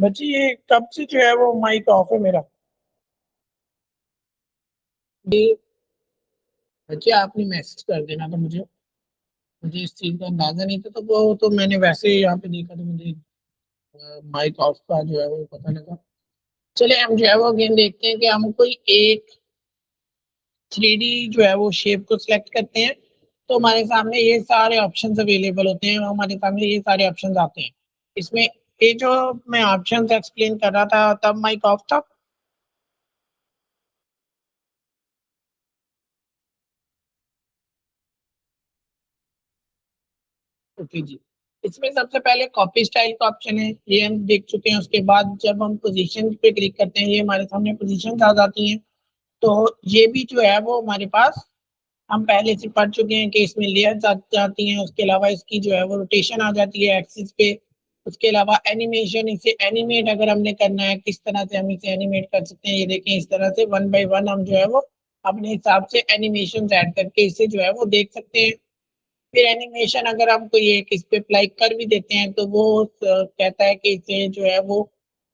बच्ची ये कब से जो है वो माइक ऑफ है मेरा? ये बच्ची आपने मैसेज कर देना था मुझे, मुझे इस चीज का अंदाजा नहीं था, तो वो तो मैंने वैसे ही यहाँ पे देखा तो मुझे माइक ऑफ का जो है वो पता लगा। चले हम जो है वो अगेन देखते हैं कि हम कोई एक थ्री डी जो है वो शेप को सिलेक्ट करते हैं, तो हमारे सामने ये सारे ऑप्शंस अवेलेबल होते हैं, हमारे सामने ये सारे ऑप्शंस आते हैं। इसमें ये जो मैं ऑप्शंस एक्सप्लेन कर रहा था तब माइक ऑफ था। ओके जी। इसमें सबसे पहले कॉपी स्टाइल का ऑप्शन है, ये हम देख चुके हैं। उसके बाद जब हम पोजीशन पे क्लिक करते हैं, ये हमारे सामने पोजीशन आ जाती हैं। तो ये भी जो है वो हमारे पास हम पहले से पढ़ चुके हैं कि इसमें लेयर्स जाती हैं। उसके अलावा इसकी जो है वो रोटेशन आ जाती है एक्सिस पे। उसके अलावा एनिमेशन, इसे एनिमेट अगर हमने करना है, किस तरह से हम इसे एनिमेट कर सकते हैं, ये देखें इस तरह से वन बाय वन हम जो है वो अपने हिसाब से एनिमेशन ऐड करके इसे जो है वो देख सकते हैं। फिर एनिमेशन अगर हम कोई एक इस पे अप्लाई कर भी देते हैं, तो वो कहता है कि इसे जो है वो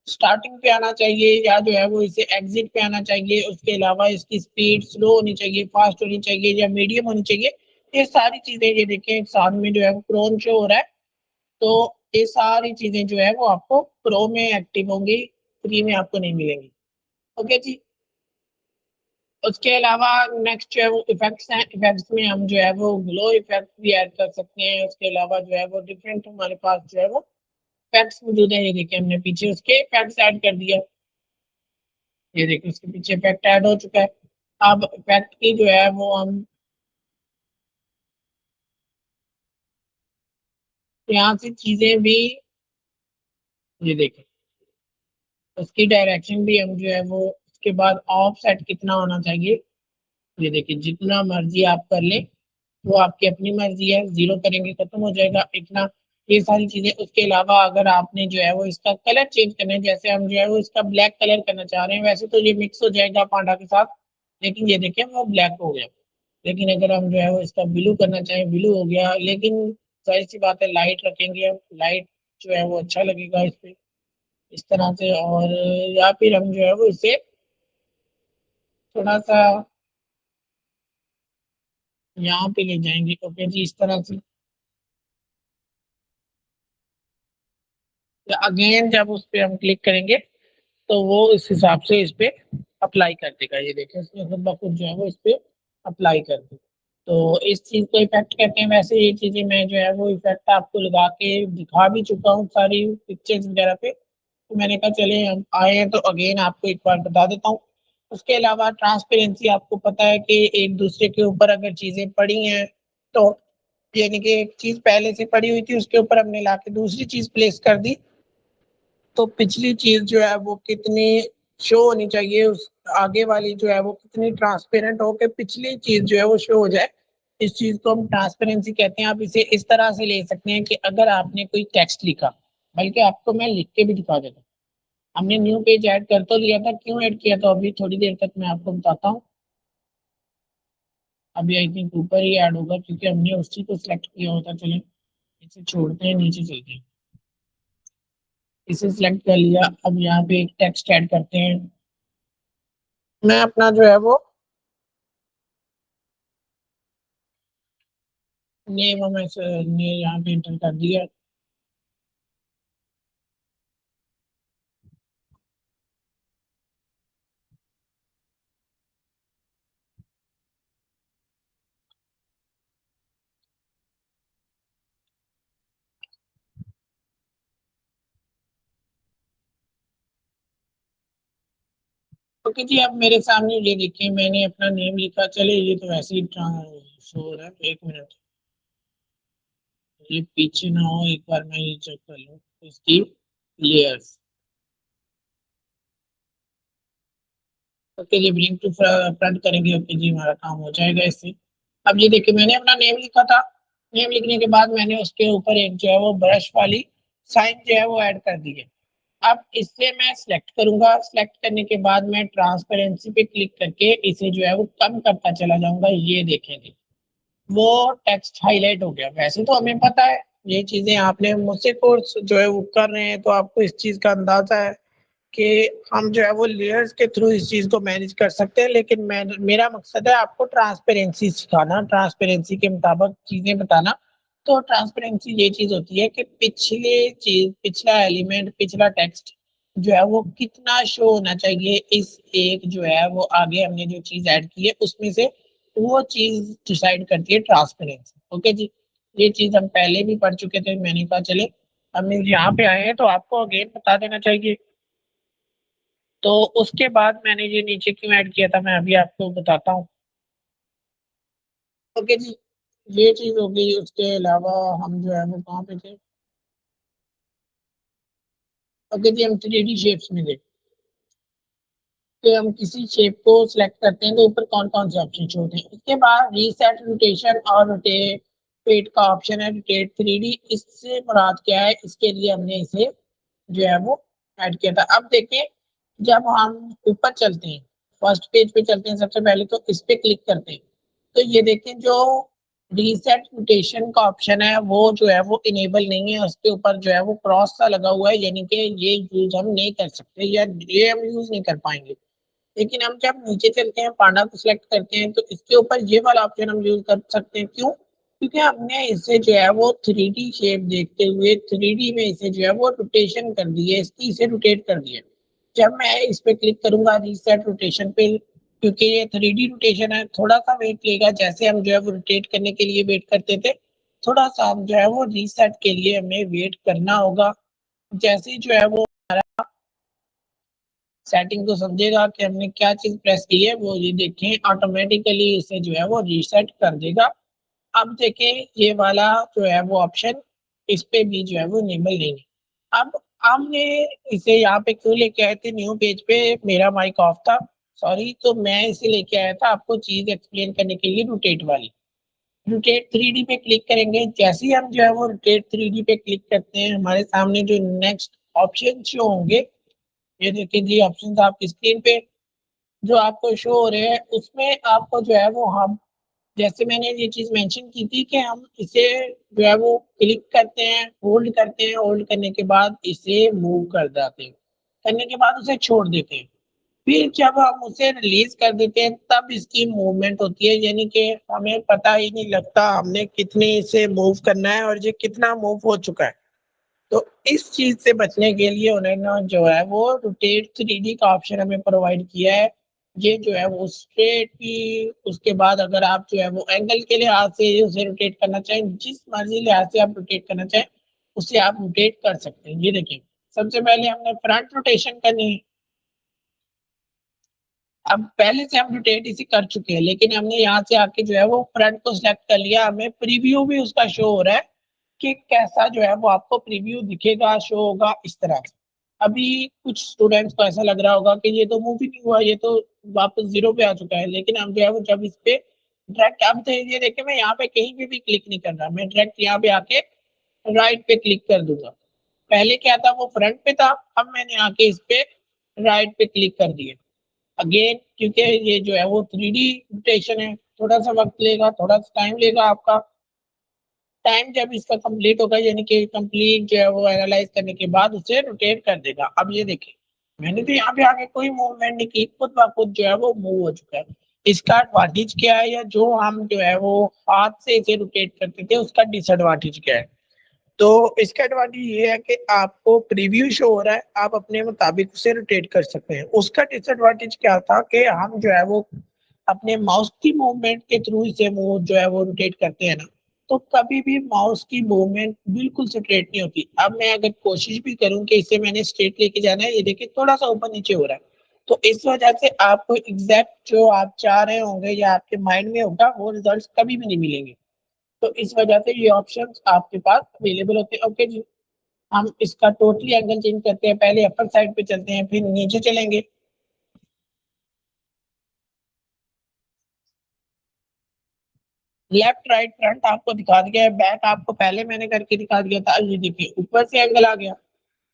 स्टार्टिंग पे आना चाहिए या जो है वो इसे एग्जिट पे आना चाहिए। उसके अलावा इसकी स्पीड स्लो होनी चाहिए, फास्ट होनी चाहिए या मीडियम होनी चाहिए। ये सारी चीजें ये देखें साथ में जो है वो क्रोम शो हो रहा है। तो ये सारी चीजें जो है वो आपको प्रो में एक्टिव होंगी, फ्री में आपको नहीं मिलेंगी। ओके जी। उसके अलावा नेक्स्ट जो है वो इफेक्ट्स हैं। इफेक्ट्स में हम जो है वो ग्लो इफेक्ट भी ऐड कर सकते हैं। उसके अलावा जो है वो डिफरेंट हमारे पास जो है वो इफेक्ट्स मौजूद है। ये देखिए हमने पीछे उसके इफेक्ट्स ऐड कर दिया। ये देखिए उसके पीछे इफेक्ट ऐड हो चुका है। अब इफेक्ट की जो है वो हम यहाँ से चीजें भी, ये देखें उसकी डायरेक्शन भी हम जो है वो, उसके बाद ऑफ सेट कितना होना चाहिए, ये देखिए जितना मर्जी आप कर ले, वो आपकी अपनी मर्जी है। जीरो करेंगे खत्म हो जाएगा इतना। ये सारी चीजें। उसके अलावा अगर आपने जो है वो इसका कलर चेंज करना है, जैसे हम जो है वो इसका ब्लैक कलर करना चाह रहे हैं, वैसे तो ये मिक्स हो जाएगा पांडा के साथ, लेकिन ये देखिए वो ब्लैक हो गया। लेकिन अगर हम जो है वो इसका ब्लू करना चाहें, ब्लू हो गया। लेकिन जाहिर सी बात है लाइट रखेंगे हम, लाइट जो है वो अच्छा लगेगा इस पे, इस तरह से। और या फिर हम जो है वो इसे थोड़ा सा यहाँ पे ले जाएंगे। ओके जी, इस तरह से। अगेन जब उस पे हम क्लिक करेंगे, तो वो इस हिसाब से इस पे अप्लाई कर देगा। ये देखें इसने खुद ब खुद जो है वो इस पे अप्लाई कर दी। तो इस चीज को इफेक्ट कहते हैं। वैसे ये चीजें मैं जो है वो इफेक्ट आपको लगा के दिखा भी चुका हूँ सारी पिक्चर्स वगैरह पे। तो मैंने कहा चले हम आए हैं तो अगेन आपको एक बार बता देता हूँ। उसके अलावा ट्रांसपेरेंसी, आपको पता है कि एक दूसरे के ऊपर अगर चीजें पड़ी हैं, तो यानी कि एक चीज पहले से पड़ी हुई थी उसके ऊपर हमने लाके दूसरी चीज प्लेस कर दी, तो पिछली चीज जो है वो कितनी शो होनी चाहिए, उस आगे वाली जो है वो कितनी ट्रांसपेरेंट हो के पिछली चीज जो है वो शो हो जाए। इस चीज को हम ट्रांसपेरेंसी कहते हैं। आप इसे इस तरह से ले सकते हैं कि अगर आपने कोई टेक्स्ट लिखा, बल्कि आपको मैं लिख के भी दिखा देता हूँ। हमने न्यू पेज ऐड कर तो लिया था, क्यों ऐड किया था अभी थोड़ी देर तक मैं आपको बताता हूँ। अभी आई थिंक ऊपर ही ऐड होगा क्योंकि हमने उसी को सिलेक्ट किया होता। चलें इसे छोड़ते हैं, नीचे चलते हैं। इसे सिलेक्ट कर लिया, अब यहाँ पे एक टेक्स्ट ऐड करते हैं। मैं अपना जो है वो नेम ने यहाँ पे इंटर कर दिया। ओके जी, अब मेरे सामने ये देखिए मैंने अपना नेम लिखा। चले ये तो वैसे ही शो हो रहा है, एक मिनट ये पीछे ना हो, एक बार मैं ये चेक कर लूँ इसकी लेयर्स। ओके जी, ब्रिंग टू फ्रंट करेंगे। ओके जी, हमारा काम हो जाएगा इससे। अब ये देखिए मैंने अपना नेम लिखा था। नेम लिखने के बाद मैंने उसके ऊपर एक जो है वो ब्रश वाली साइन जो है वो ऐड कर दी है। अब इससे मैं सिलेक्ट करूंगा। सिलेक्ट करने के बाद मैं ट्रांसपेरेंसी पे क्लिक करके इसे जो है वो कम करता चला जाऊंगा। ये देखेंगे वो टेक्स्ट हाईलाइट हो गया। वैसे तो हमें पता है ये चीजें आपने मुझसे कोर्स जो है वो कर रहे हैं, तो आपको इस चीज का अंदाजा है कि हम जो है वो लेयर्स के थ्रू इस चीज को मैनेज कर सकते हैं। लेकिन मैं मेरा मकसद है आपको ट्रांसपेरेंसी सिखाना, ट्रांसपेरेंसी के मुताबिक चीजें बताना। तो ट्रांसपेरेंसी ये चीज होती है कि पिछला एलिमेंट, पिछला टेक्स्ट जो है वो कितना शो होना चाहिए इस एक जो है वो आगे हमने जो चीज ऐड की है उसमें से, वो चीज डिसाइड करती है ट्रांसपेरेंसी। ओके जी, ये चीज हम पहले भी पढ़ चुके थे, मैंने कहा चले हम यहाँ पे आए हैं तो आपको अगेन बता देना चाहिए। तो उसके बाद मैंने ये नीचे क्यों ऐड किया था मैं अभी आपको बताता हूँ। ओके जी, ये चीज हो गई। उसके अलावा हम जो है वो कहाँ पे थे। ओके जी, हम 3D शेप्स में थे कि हम किसी शेप को सिलेक्ट करते हैं तो ऊपर कौन कौन से ऑप्शन होते हैं। उसके बाद रीसेट, रोटेशन और रोटेट का ऑप्शन है, रोटेट 3D। इससे मुराद क्या है, इसके लिए हमने इसे जो है वो ऐड किया था। अब देखिए, जब हम ऊपर चलते हैं, फर्स्ट पेज पे चलते हैं सबसे पहले, तो इस पे क्लिक करते हैं तो ये देखें जो रीसेट रोटेशन का ऑप्शन है वो जो है वो इनेबल नहीं है। उसके ऊपर जो है वो क्रॉस सा लगा हुआ है, यानी कि ये यूज हम नहीं कर सकते या ये हम यूज नहीं कर पाएंगे। लेकिन हम जब नीचे चलते हैं, पांडा को सिलेक्ट करते हैं, तो इसके ऊपर ये वाला ऑप्शन हम यूज कर सकते हैं। क्यों? क्योंकि हमने इसे जो है वो 3D शेप देखते हुए 3D में इसे जो है वो रोटेशन कर दी है, इसकी इसे रोटेट कर दिया। जब मैं इस पे क्लिक करूंगा रीसेट रोटेशन पे, क्योंकि ये 3D रोटेशन है, थोड़ा सा वेट लेगा। जैसे हम जो है वो रोटेट करने के लिए वेट करते थे, थोड़ा सा हम जो है वो रीसेट के लिए हमें वेट करना होगा। जैसे जो है वो सेटिंग को समझेगा कि हमने क्या चीज प्रेस की है, वो ये देखें ऑटोमेटिकली इसे जो है वो रीसेट कर देगा। अब देखें ये वाला जो है वो ऑप्शन इस पे भी जो है वो इनेबल नहीं है। अब हमने इसे यहाँ पे क्यों लेके आए थे, न्यू पेज पे मेरा माइक ऑफ था, सॉरी। तो मैं इसे लेके आया था आपको चीज एक्सप्लेन करने के लिए, रोटेट वाली। रोटेट 3D पे क्लिक करेंगे, जैसे ही हम जो है वो रोटेट 3D पे क्लिक करते हैं, हमारे सामने जो नेक्स्ट ऑप्शन शो होंगे, ये देखिए जी ऑप्शन आपकी स्क्रीन पे जो आपको शो हो रहे हैं, उसमें आपको जो है वो हम, जैसे मैंने ये चीज मेंशन की थी कि हम इसे जो है वो क्लिक करते हैं, होल्ड करते हैं, होल्ड करने के बाद इसे मूव कर जाते हैं, करने के बाद उसे छोड़ देते हैं। फिर जब हम उसे रिलीज कर देते हैं तब इसकी मूवमेंट होती है, यानी कि हमें पता ही नहीं लगता हमने कितने इसे मूव करना है और ये कितना मूव हो चुका है। तो इस चीज से बचने के लिए उन्होंने जो है वो रोटेट 3D का ऑप्शन हमें प्रोवाइड किया है। ये जो है वो स्ट्रेट भी, उसके बाद अगर आप जो है वो एंगल के लिहाज से उसे रोटेट करना चाहें, जिस मर्जी लिहाज से आप रोटेट करना चाहें उसे आप रोटेट कर सकते हैं। ये देखिए, सबसे पहले हमने फ्रंट रोटेशन करनी है। अब पहले से हम रोटेट इसे कर चुके हैं, लेकिन हमने यहाँ से आके जो है वो फ्रंट को सिलेक्ट कर लिया, हमें प्रीव्यू भी उसका शो हो रहा है कि कैसा जो है वो आपको प्रीव्यू दिखेगा, शो होगा इस तरह से। अभी कुछ स्टूडेंट्स को ऐसा लग रहा होगा कि ये तो मूव ही नहीं हुआ, ये तो वापस जीरो पे आ चुका है। लेकिन हम जो है वो जब इस पे डायरेक्ट, अब तो ये देखिए मैं यहाँ पे कहीं पे भी क्लिक नहीं कर रहा, मैं डायरेक्ट यहाँ पे आके राइट पे क्लिक कर दूंगा। पहले क्या था, वो फ्रंट पे था, अब मैंने आके इस पे राइट पे क्लिक कर दिया अगेन, क्योंकि ये जो है वो 3D रोटेशन है, थोड़ा सा वक्त लेगा, थोड़ा सा टाइम लेगा आपका। टाइम जब इसका कंप्लीट होगा, यानी कि कंप्लीट जो है वो एनालाइज करने के बाद उसे रोटेट कर देगा। अब ये देखिए, मैंने तो यहाँ पे आके कोई मूवमेंट नहीं की, खुद ब खुद जो है वो मूव हो चुका है। इसका एडवांटेज क्या है, या जो हम जो है वो हाथ से इसे रोटेट करते थे उसका डिसएडवांटेज क्या है। तो इसका एडवांटेज ये है कि आपको प्रीव्यू शो हो रहा है, आप अपने मुताबिक उसे रोटेट कर सकते हैं। उसका डिसएडवांटेज क्या था कि हम जो है वो अपने माउस की मूवमेंट के थ्रू इसे मूव जो है वो रोटेट करते हैं ना, तो कभी भी माउस की मूवमेंट बिल्कुल स्ट्रेट नहीं होती। अब मैं अगर कोशिश भी करूं कि इसे मैंने स्ट्रेट लेके जाना है, ये देखिए थोड़ा सा ऊपर नीचे हो रहा है। तो इस वजह से आपको एग्जैक्ट जो आप चाह रहे होंगे या आपके माइंड में होगा वो रिजल्ट कभी भी नहीं मिलेंगे। तो इस वजह से ये ऑप्शंस आपके पास अवेलेबल होते हैं। ओके जी, हम इसका टोटली एंगल चेंज करते हैं, पहले अपर साइड पे चलते हैं फिर नीचे चलेंगे। लेफ्ट राइट फ्रंट आपको दिखा दिया है, बैक आपको पहले मैंने करके दिखा दिया था। ये देखिए ऊपर से एंगल आ गया।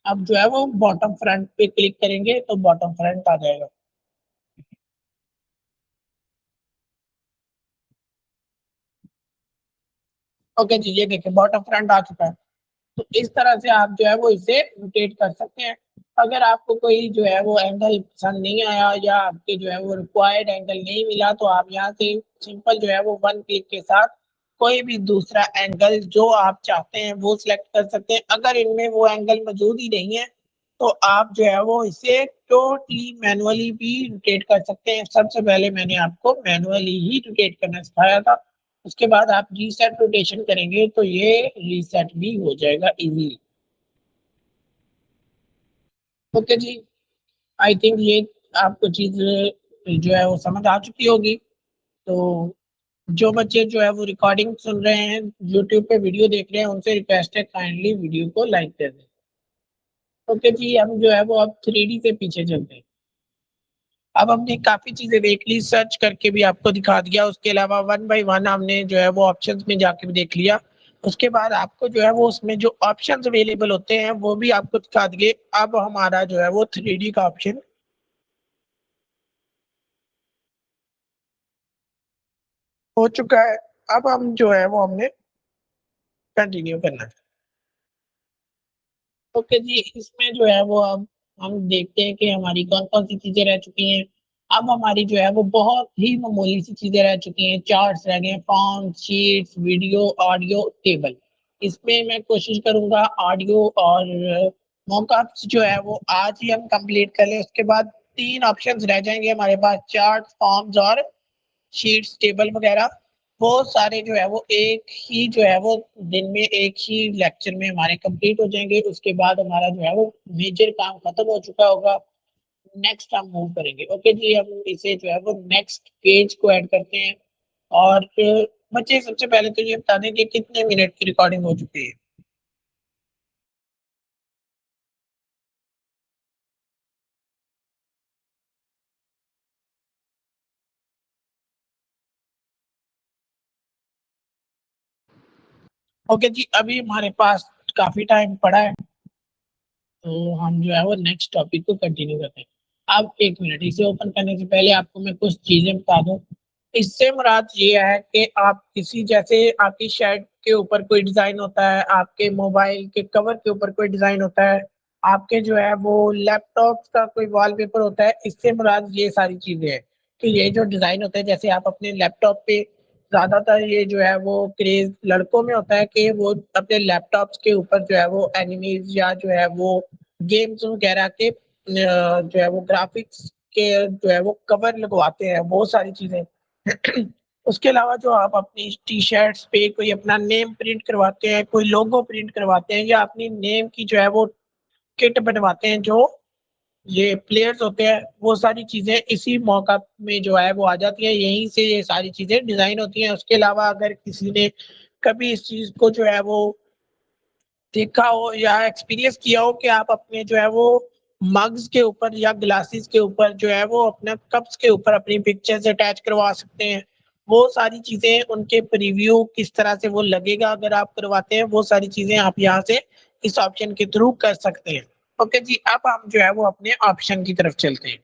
अब जो है वो बॉटम फ्रंट पे क्लिक करेंगे तो बॉटम फ्रंट आ जाएगा। ओके जी, ये देखिए बॉटम फ्रंट आ चुका है। तो इस तरह से आप जो है वो इसे रोटेट कर सकते हैं। अगर आपको कोई जो है वो एंगल पसंद नहीं आया या आपके जो है वो रिक्वायर्ड एंगल नहीं मिला, तो आप यहाँ से सिंपल जो है वो वन क्लिक के साथ कोई भी दूसरा एंगल जो आप चाहते हैं वो सिलेक्ट कर सकते हैं। अगर इनमें वो एंगल मौजूद ही नहीं है तो आप जो है वो इसे टोटली मैनुअली भी रोटेट कर सकते हैं। सबसे पहले मैंने आपको मैनुअली ही रोटेट करना सिखाया था, उसके बाद आप रीसेट रोटेशन करेंगे तो ये रीसेट भी हो जाएगा इजीली। ओके जी, आई थिंक ये आपको चीज जो है वो समझ आ चुकी होगी। तो जो बच्चे जो है वो रिकॉर्डिंग सुन रहे हैं, यूट्यूब पे वीडियो देख रहे हैं, उनसे रिक्वेस्ट है काइंडली वीडियो को लाइक कर दें। ओके जी, हम जो है वो अब 3D से पीछे चलते हैं। अब हमने काफी चीजें देख ली, सर्च करके भी आपको दिखा दिया, उसके अलावा वन बाय वन हमने जो है वो ऑप्शंस में जाके भी देख लिया। उसके बाद आपको जो है वो उसमें जो ऑप्शंस अवेलेबल होते हैं वो भी आपको दिखा दिए। अब हमारा जो है वो 3D का ऑप्शन हो चुका है। अब हम जो है वो हमने कंटिन्यू करना है। ओके जी, इसमें जो है वो अब हम देखते हैं कि हमारी कौन कौन सी चीजें रह चुकी हैं। अब हमारी जो है वो बहुत ही मामूली सी चीजें रह चुकी हैं, चार्ट्स रह गए, form, sheets, video, audio, table. इसमें मैं कोशिश करूंगा ऑडियो और मॉकअप्स जो है वो आज ही हम कंप्लीट कर लें। उसके बाद तीन ऑप्शंस रह जाएंगे हमारे पास, चार्ट, फॉर्म्स और शीट्स, टेबल वगैरह। वो सारे जो है वो एक ही जो है वो दिन में एक ही लेक्चर में हमारे कंप्लीट हो जाएंगे। उसके बाद हमारा जो है वो मेजर काम खत्म हो चुका होगा। नेक्स्ट हम मूव करेंगे। ओके जी, हम इसे जो है वो नेक्स्ट पेज को ऐड करते हैं। और बच्चे सबसे पहले तो ये बता दें कि कितने मिनट की रिकॉर्डिंग हो चुकी है। ओके जी, अभी हमारे पास काफी टाइम पड़ा है, तो हम जो है वो नेक्स्ट टॉपिक को कंटिन्यू करते हैं। अब एक मिनट, इसे ओपन करने से पहले आपको मैं कुछ चीजें बता दूं। इससे मुराद ये है कि आप किसी, जैसे आपकी शर्ट के ऊपर कोई डिजाइन होता है, आपके मोबाइल के कवर के ऊपर कोई डिजाइन होता है, आपके जो है वो लैपटॉप का कोई वॉलपेपर होता है, इससे मुराद ये सारी चीजें हैं कि ये जो डिजाइन होते हैं, जैसे आप अपने लैपटॉप पे, ज्यादातर ये जो है वो क्रेज लड़कों में होता है कि वो अपने लैपटॉप्स के ऊपर जो है वो एनिमीज या जो है वो गेम्स वगैरह के जो है वो ग्राफिक्स के जो है वो कवर लगवाते हैं, बहुत सारी चीजें। उसके अलावा जो आप अपनी टी शर्ट्स पे कोई अपना नेम प्रिंट करवाते हैं, कोई लोगो प्रिंट करवाते हैं, या अपनी नेम की जो है वो किट बनवाते हैं, जो ये प्लेयर्स होते हैं, वो सारी चीजें इसी मौका में जो है वो आ जाती है। यहीं से ये सारी चीजें डिजाइन होती हैं। उसके अलावा अगर किसी ने कभी इस चीज को जो है वो देखा हो या एक्सपीरियंस किया हो कि आप अपने जो है वो मग्स के ऊपर या ग्लासेस के ऊपर जो है वो अपने कप्स के ऊपर अपनी पिक्चर्स अटैच करवा सकते हैं, वो सारी चीजें, उनके प्रीव्यू किस तरह से वो लगेगा अगर आप करवाते हैं, वो सारी चीजें आप यहाँ से इस ऑप्शन के थ्रू कर सकते हैं। ओके जी, अब हम जो है वो अपने ऑप्शन की तरफ चलते हैं।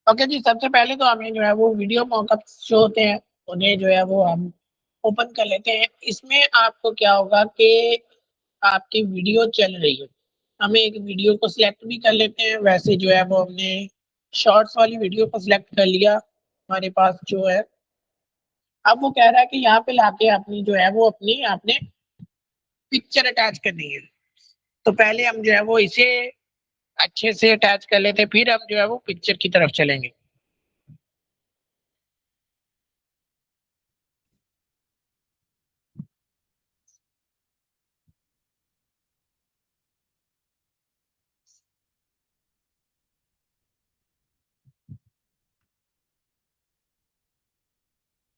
ओके जी, सबसे पहले तो हमें जो है वो वीडियो मॉकअप्स जो होते हैं उन्हें जो है वो हम ओपन कर लेते हैं। इसमें आपको क्या होगा कि आपकी वीडियो चल रही है, हमें एक वीडियो को सिलेक्ट भी कर लेते हैं। वैसे जो है वो हमने शॉर्ट्स वाली वीडियो को सिलेक्ट कर लिया, हमारे पास जो है। अब वो कह रहा है कि यहाँ पे लाके अपनी जो है वो अपनी आपने पिक्चर अटैच करनी है। तो पहले हम जो है वो इसे अच्छे से अटैच कर लेते हैं, फिर हम जो है वो पिक्चर की तरफ चलेंगे।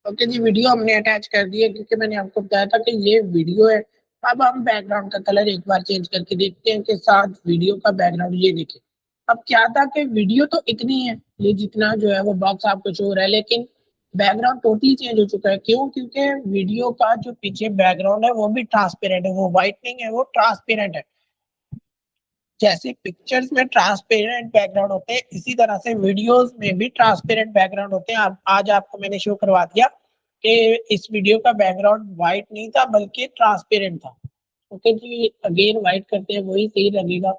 ओके जी, वीडियो हमने अटैच कर दी है, क्योंकि मैंने आपको बताया था कि ये वीडियो है। अब हम बैकग्राउंड का कलर एक बार चेंज करके देखते हैं कि साथ वीडियो का बैकग्राउंड ये दिखे। अब क्या था कि वीडियो तो इतनी है, ये जितना जो है वो बॉक्स आपको शो हो रहा है, लेकिन बैकग्राउंड टोटली चेंज हो चुका है। क्यों? क्योंकि वीडियो का जो पीछे बैकग्राउंड है वो भी ट्रांसपेरेंट है, वो व्हाइट नहीं है, वो ट्रांसपेरेंट है। जैसे पिक्चर्स में ट्रांसपेरेंट बैकग्राउंड होते हैं, इसी तरह से वीडियोस में भी ट्रांसपेरेंट बैकग्राउंड होते हैं। अब आज आपको मैंने शो करवा दिया कि इस वीडियो का बैकग्राउंड व्हाइट नहीं था बल्कि ट्रांसपेरेंट था। ओके जी, अगेन व्हाइट करते हैं, वही सही लगेगा।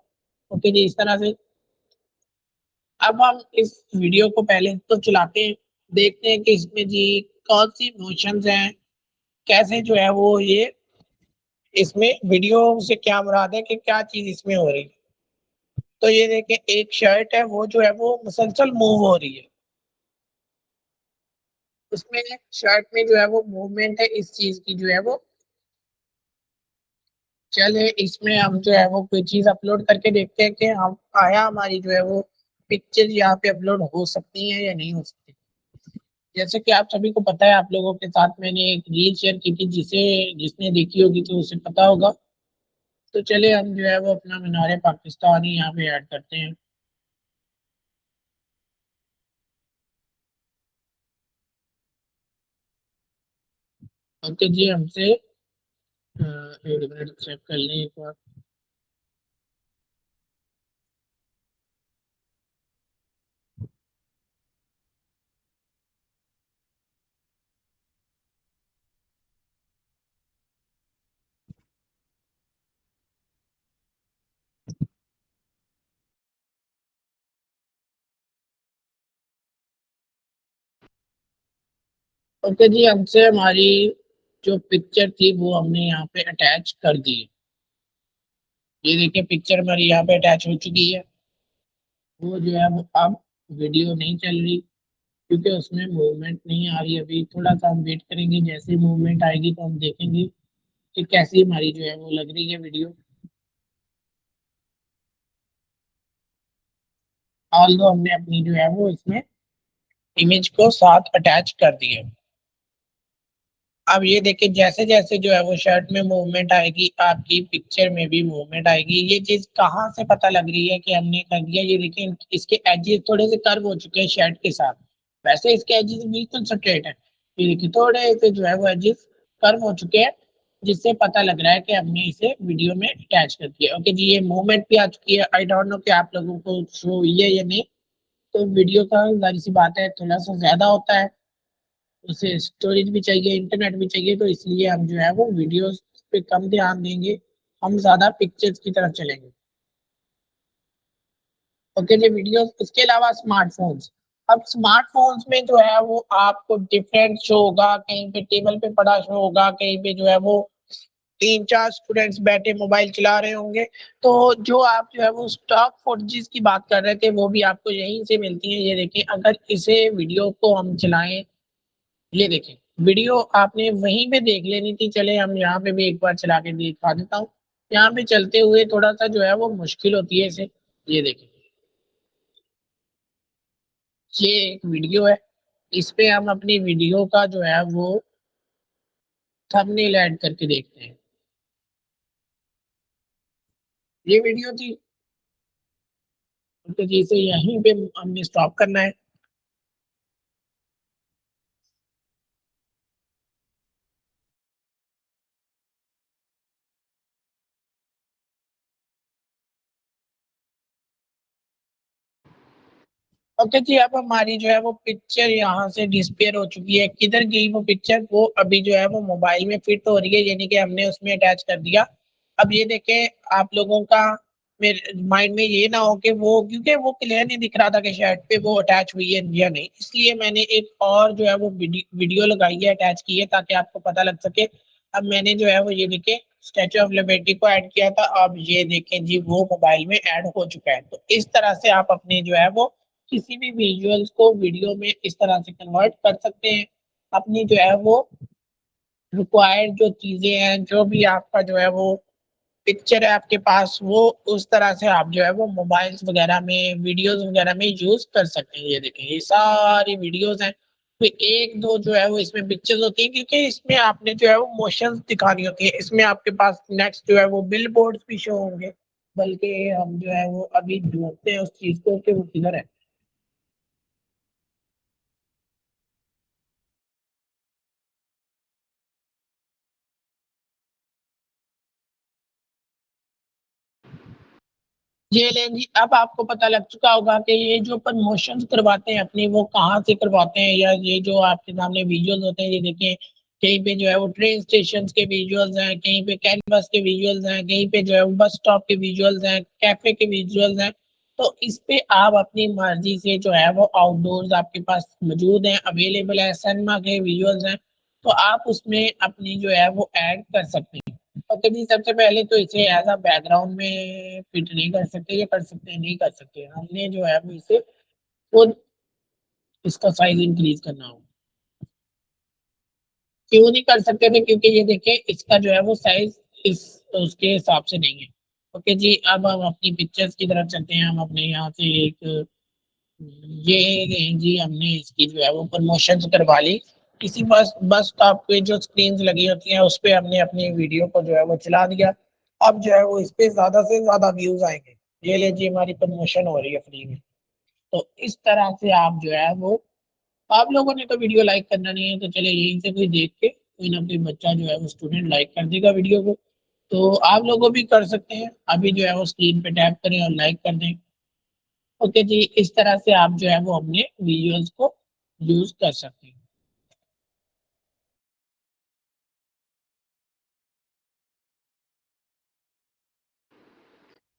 ओके जी, इस तरह से अब हम इस वीडियो को पहले तो चलाते हैं, देखते हैं कि इसमें जी कौन सी इमोशंस हैं, कैसे जो है वो ये इसमें वीडियो से क्या मुराद है कि क्या चीज इसमें हो रही है। तो ये देखिए, एक शर्ट है वो जो है वो मुसलसल मूव हो रही है, उसमें शर्ट में जो है वो मूवमेंट है, इस चीज की जो है वो। चले इसमें हम जो है वो कोई चीज अपलोड करके देखते हैं कि हम आया हमारी जो है वो पिक्चर यहाँ पे अपलोड हो सकती है या नहीं हो सकती। जैसे कि आप सभी को पता है, आप लोगों के साथ मैंने एक रील शेयर की थी, जिसे जिसने देखी होगी तो उसे पता होगा। तो चले हम जो है वो अपना मीनार पाकिस्तानी यहाँ पे ऐड करते हैं। ओके जी, हमसे एक मिनट चेक कर लें एक बार। ओके जी, हमसे हमारी जो पिक्चर थी वो हमने यहाँ पे अटैच कर दी है। ये देखिए, पिक्चर हमारी यहाँ पे अटैच हो चुकी है। वो जो है वो अब वीडियो नहीं चल रही, क्योंकि उसमें मूवमेंट नहीं आ रही। अभी थोड़ा सा हम वेट करेंगे, जैसे मूवमेंट आएगी तो हम देखेंगे कि कैसी हमारी जो है वो लग रही है वीडियो। ऑल दो हमने अपनी जो है वो इसमें इमेज को साथ अटैच कर दी है। अब ये देखिए, जैसे जैसे जो है वो शर्ट में मूवमेंट आएगी, आपकी पिक्चर में भी मूवमेंट आएगी। ये चीज कहाँ से पता लग रही है कि हमने कर दिया? ये देखिए, इसके एजेस थोड़े से कर्व हो चुके हैं शर्ट के साथ। वैसे इसके एजेस बिल्कुल स्ट्रेट है, ये देखिए थोड़े से जो है वो एजेस कर्व हो चुके हैं, जिससे पता लग रहा है कि हमने इसे वीडियो में अटैच कर दिया। ओके जी, ये मूवमेंट भी आ चुकी है। आई डोंट नो कि आप लोगों को शो हुई है या नहीं। तो वीडियो का जाहिर सी बात है थोड़ा सा ज्यादा होता है, उसे स्टोरेज भी चाहिए, इंटरनेट भी चाहिए, तो इसलिए हम जो है वो वीडियोस पे कम ध्यान देंगे, हम ज्यादा पिक्चर्स की तरफ चलेंगे। ओके जी, वीडियोस। इसके अलावा स्मार्टफोन्स, अब स्मार्टफोन्स में जो है वो आपको डिफरेंट शो होगा, कहीं पे टेबल पे पड़ा शो होगा, कहीं पे जो है वो तीन चार स्टूडेंट्स बैठे मोबाइल चला रहे होंगे। तो जो आप जो है वो स्टॉक फुटेज की बात कर रहे थे, वो भी आपको यहीं से मिलती है। ये देखिए, अगर इसे वीडियो को हम चलाएं, ये देखें, वीडियो आपने वहीं पे देख लेनी थी। चले हम यहाँ पे भी एक बार चला के दिखा देता हूँ। यहाँ पे चलते हुए थोड़ा सा जो है वो मुश्किल होती है इसे। ये देखें, ये एक वीडियो है, इस पे हम अपनी वीडियो का जो है वो थंबनेल ऐड करके देखते हैं। ये वीडियो थी, तो जैसे यहीं पे हमने स्टॉप करना है। ओके जी, अब हमारी जो है वो पिक्चर यहाँ से डिस्पेयर हो चुकी है। किधर गई वो पिक्चर? वो अभी जो है वो मोबाइल में फिट हो रही है, यानी कि हमने उसमें अटैच कर दिया। अब ये देखें, आप लोगों का मेरे माइंड में ये ना हो कि वो, क्योंकि वो क्लियर नहीं दिख रहा था कि शर्ट पे वो अटैच हुई है या नहीं, इसलिए मैंने एक और जो है वो वीडियो लगाई है, अटैच की है, ताकि आपको पता लग सके। अब मैंने जो है वो ये देखे स्टैचू ऑफ लिबर्टी को ऐड किया था, अब ये देखें जी वो मोबाइल में ऐड हो चुका है। तो इस तरह से आप अपने जो है वो किसी भी विजुअल्स को वीडियो में इस तरह से कन्वर्ट कर सकते हैं। अपनी जो है वो रिक्वायर्ड जो चीजें हैं, जो भी आपका जो है वो पिक्चर है आपके पास, वो उस तरह से आप जो है वो मोबाइल्स वगैरह में, वीडियोस वगैरह में यूज कर सकते हैं। ये देखें, ये सारी वीडियोस हैं। तो एक दो जो है वो इसमें पिक्चर्स होती है, क्योंकि इसमें आपने जो है वो मोशंस दिखानी होती है। इसमें आपके पास नेक्स्ट जो है वो बिल बोर्ड्स भी शो होंगे। बल्कि हम जो है वो अभी ढूंढते हैं उस चीज को कि वो किधर है। ये लें जी, अब आपको पता लग चुका होगा कि ये जो प्रमोशंस करवाते हैं अपनी, वो कहाँ से करवाते हैं, या ये जो आपके सामने विजुअल्स होते हैं, ये देखिए कहीं पे जो है वो ट्रेन स्टेशन के विजुअल्स हैं, कहीं पे कैनवस के विजुअल्स हैं, कहीं पे जो है वो बस स्टॉप के विजुअल्स हैं, कैफे के विजुअल्स हैं। तो इस पे आप अपनी मर्जी से जो है वो आउटडोर्स आपके पास मौजूद हैं, अवेलेबल है, सिनेमा के विजुअल्स हैं, तो आप उसमें अपनी जो है वो ऐड कर सकते हैं। ओके जी, सबसे पहले तो इसे एज अ बैकग्राउंड में फिट नहीं कर सकते, ये कर सकते हैं, नहीं कर सकते, हमने जो है वो इसे खुद इसका साइज इंक्रीज करना होगा। क्यों नहीं कर सकते थे, क्योंकि ये देखिए इसका जो है वो साइज इस उसके हिसाब से नहीं है। ओके जी, अब हम अपनी पिक्चर्स की तरफ चलते हैं। हम अपने यहाँ से एक ये जी हमने इसकी जो है वो प्रमोशन करवा ली। किसी बस बस स्टॉप पे जो स्क्रीन लगी होती हैं उस पे हमने अपनी वीडियो को जो है वो चला दिया। अब जो है वो इस पे ज्यादा से ज्यादा व्यूज आएंगे। ये ले जी, हमारी प्रमोशन हो रही है फ्री में। तो इस तरह से आप जो है वो, आप लोगों ने तो वीडियो लाइक करना नहीं है, तो चले यहीं से कोई देख के कोई ना कोई बच्चा जो है वो स्टूडेंट लाइक कर देगा वीडियो को। तो आप लोगों भी कर सकते हैं, अभी जो है वो स्क्रीन पे टैप करें और लाइक कर दें। ओके जी, इस तरह से आप जो है वो अपने विजुअल्स को यूज कर सकते हैं।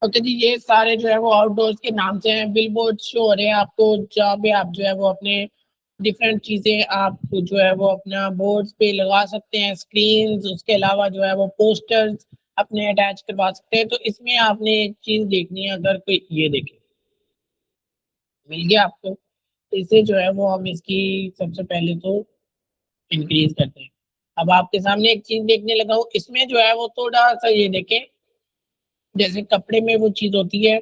ओके जी, ये सारे जो है वो आउटडोर्स के नाम से हैं, बिलबोर्ड शो हो रहे हैं आपको, जहाँ पे आप जो है वो अपने डिफरेंट चीजें आप जो है वो अपना बोर्ड्स पे लगा सकते हैं, स्क्रीन, उसके अलावा जो है वो पोस्टर्स अपने अटैच करवा सकते हैं। तो इसमें आपने एक चीज देखनी है, अगर कोई ये देखे, मिल गया आपको, तो इसे जो है वो हम इसकी सबसे पहले तो इंक्रीज करते हैं। अब आपके सामने एक चीज देखने लगा हूँ, इसमें जो है वो थोड़ा सा ये देखें, जैसे कपड़े में वो चीज होती है,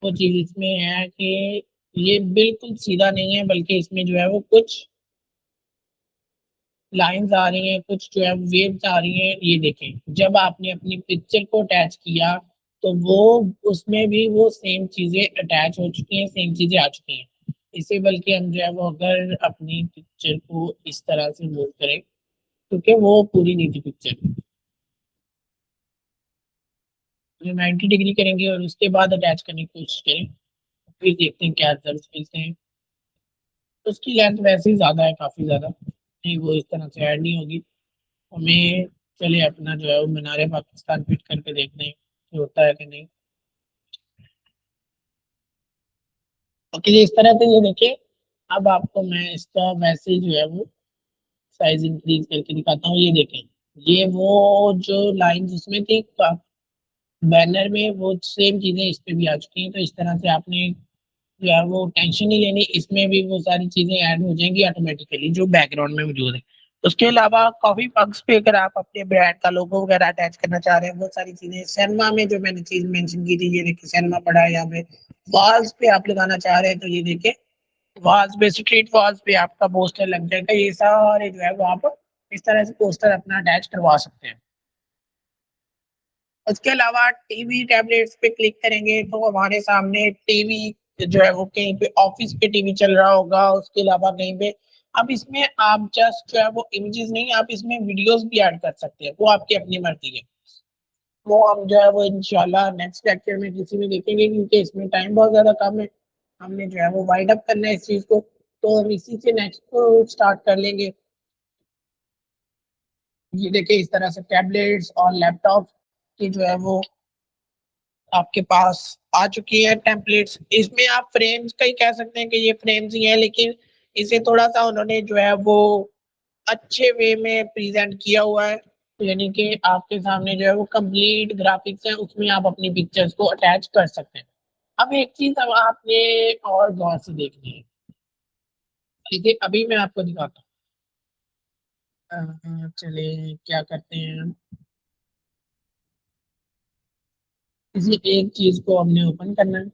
वो चीज इसमें है कि ये बिल्कुल सीधा नहीं है, बल्कि इसमें जो है वो कुछ लाइंस आ रही हैं, कुछ जो है वेव्स आ रही हैं। ये देखें, जब आपने अपनी पिक्चर को अटैच किया तो वो उसमें भी वो सेम चीजें अटैच हो चुकी हैं, सेम चीजें आ चुकी हैं। इसे बल्कि हम जो है वो अगर अपनी पिक्चर को इस तरह से मूव करें, क्योंकि वो पूरी नहीं थी पिक्चर, जो 90 डिग्री करेंगे और उसके बाद अटैच करने की कोशिश करें, फिर देखते हैं क्या रिजल्ट मिलते हैं। तो उसकी लेंथ वैसे ही ज़्यादा है, काफ़ी ज़्यादा, नहीं वो इस तरह से ऐड नहीं होगी हमें। चलिए अपना जो है वो मीनार पाकिस्तान फिट करके देखते हैं कि होता है कि नहीं। ओके जी, इस तरह से ये देखिए, अब आपको मैं इसका वैसे ही जो है वो साइज इंक्रीज करके दिखाता हूँ। ये देखें, ये वो जो लाइन जिसमें थी बैनर में, वो सेम चीज़ें इस पे भी आ चुकी हैं। तो इस तरह से आपने जो है वो टेंशन नहीं लेनी, इसमें भी वो सारी चीजें ऐड हो जाएंगी ऑटोमेटिकली जो बैकग्राउंड में मौजूद है। उसके अलावा कॉफी पग्स पे अगर आप अपने ब्रांड का लोगो वगैरह अटैच करना चाह रहे हैं, बहुत सारी चीजें सिनेमा में जो मैंने चीज मेंशन की थी, ये देखिए सिनेमा पड़ा है यहाँ पे। वॉल्स पे आप लगाना चाह रहे हैं, तो ये देखिए वॉल्स पे, स्ट्रीट वॉल्स पे आपका पोस्टर लग जाएगा। ये सारे जो है वो आप इस तरह से पोस्टर अपना अटैच करवा सकते हैं। उसके अलावा टीवी टैबलेट्स पे क्लिक करेंगे तो हमारे सामने टीवी जो है वो कहीं पे ऑफिस पे टीवी चल रहा होगा, उसके अलावा कहीं पे। अब इसमें आप जस्ट जो है वो इमेजेस नहीं, आप इसमें वीडियोस भी ऐड कर सकते हैं, वो आपकी अपनी मर्जी है। वो हम जो है वो इंशाल्लाह नेक्स्ट लेक्चर में किसी में देखेंगे, क्योंकि इसमें टाइम बहुत ज्यादा कम है, हमने जो है वो वाइड अप करना है इस चीज को। तो हम इसी से नेक्स्ट को स्टार्ट कर लेंगे। ये देखिए, इस तरह से टैबलेट्स और लैपटॉप की जो है वो आपके पास आ चुकी है टेम्पलेट्स। इसमें आप फ्रेम्स का ही कह सकते हैं कि ये फ्रेम्स ही है, लेकिन इसे थोड़ा सा उन्होंने जो है वो अच्छे वे में प्रेजेंट किया हुआ है, यानी कि आपके सामने जो है वो कंप्लीट ग्राफिक्स है, उसमें आप अपनी पिक्चर्स को अटैच कर सकते हैं। अब एक चीज अब आपने और गौर से देखनी है, देखिए अभी मैं आपको दिखाता हूँ। चलिए क्या करते हैं, किसी एक चीज को हमने ओपन करना है,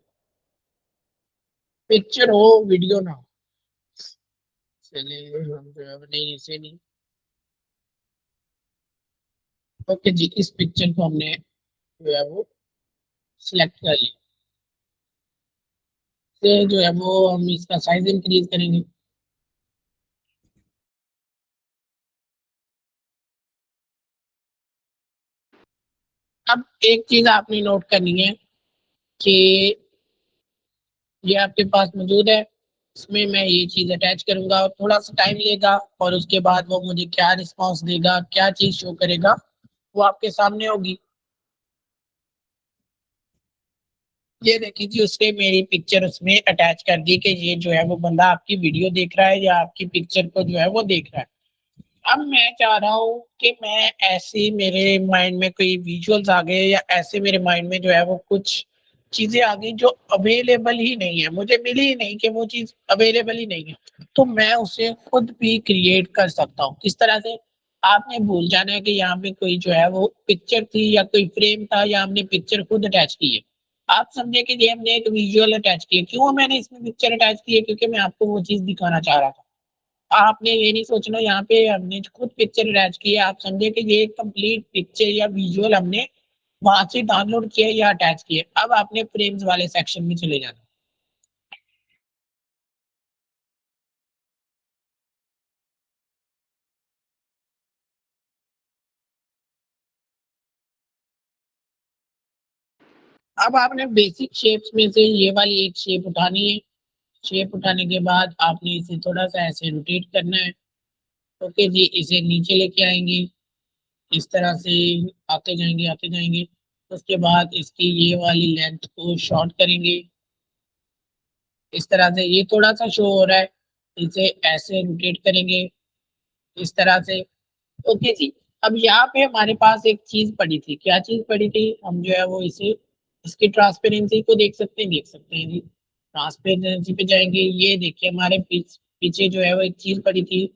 पिक्चर हो वीडियो ना हो। चलिए हम जो है नहीं, इसे नहीं। ओके जी, इस पिक्चर को हमने जो है वो सिलेक्ट कर लिया, से जो है वो हम इसका साइज इंक्रीज करेंगे। अब एक चीज आपने नोट करनी है, कि ये आपके पास मौजूद है, इसमें मैं ये चीज़ अटैच करूँगा और थोड़ा-सा टाइम लेगा और उसके बाद वो मुझे क्या रिस्पॉन्स देगा, क्या चीज़ शो करेगा, वो आपके सामने होगी। ये देखिए जी, उसने मेरी पिक्चर उसमें अटैच कर दी कि ये जो है वो बंदा आपकी वीडियो देख रहा है या आपकी पिक्चर को जो है वो देख रहा है। अब मैं चाह रहा हूँ कि मैं ऐसे मेरे माइंड में कोई विजुअल्स आ गए या ऐसे मेरे माइंड में जो है वो कुछ चीज़ें आ गई जो अवेलेबल ही नहीं है, मुझे मिली ही नहीं कि वो चीज़ अवेलेबल ही नहीं है। तो मैं उसे खुद भी क्रिएट कर सकता हूँ। किस तरह से? आपने भूल जाना है कि यहाँ पे कोई जो है वो पिक्चर थी या कोई फ्रेम था या हमने पिक्चर खुद अटैच की है। आप समझे कि ये हमने एक विजुअल अटैच की है। क्यों मैंने इसमें पिक्चर अटैच की है? क्योंकि मैं आपको वो चीज़ दिखाना चाह रहा था। आपने ये नहीं सोचना यहाँ पे हमने खुद पिक्चर अटैच की है, आप समझे कि ये कंप्लीट पिक्चर या विजुअल हमने वहां से डाउनलोड किया या अटैच किया। अब आपने फ्रेम्स वाले सेक्शन में चले जाना। अब आपने बेसिक शेप्स में से ये वाली एक शेप उठानी है। शेप उठाने के बाद आपने इसे थोड़ा सा ऐसे रोटेट करना है। ओके जी, इसे नीचे लेके आएंगे, इस तरह से आते जाएंगे। उसके बाद इसकी ये वाली लेंथ को शॉर्ट करेंगे, इस तरह से ये थोड़ा सा शो हो रहा है, इसे ऐसे रोटेट करेंगे इस तरह से। ओके जी। अब यहाँ पे हमारे पास एक चीज पड़ी थी, क्या चीज पड़ी थी? हम जो है वो इसे इसकी ट्रांसपेरेंसी को देख सकते हैं जी। ट्रांसपेरेंसी पे जाएंगे, ये देखिए हमारे पीछे जो है वो एक चीज पड़ी थी,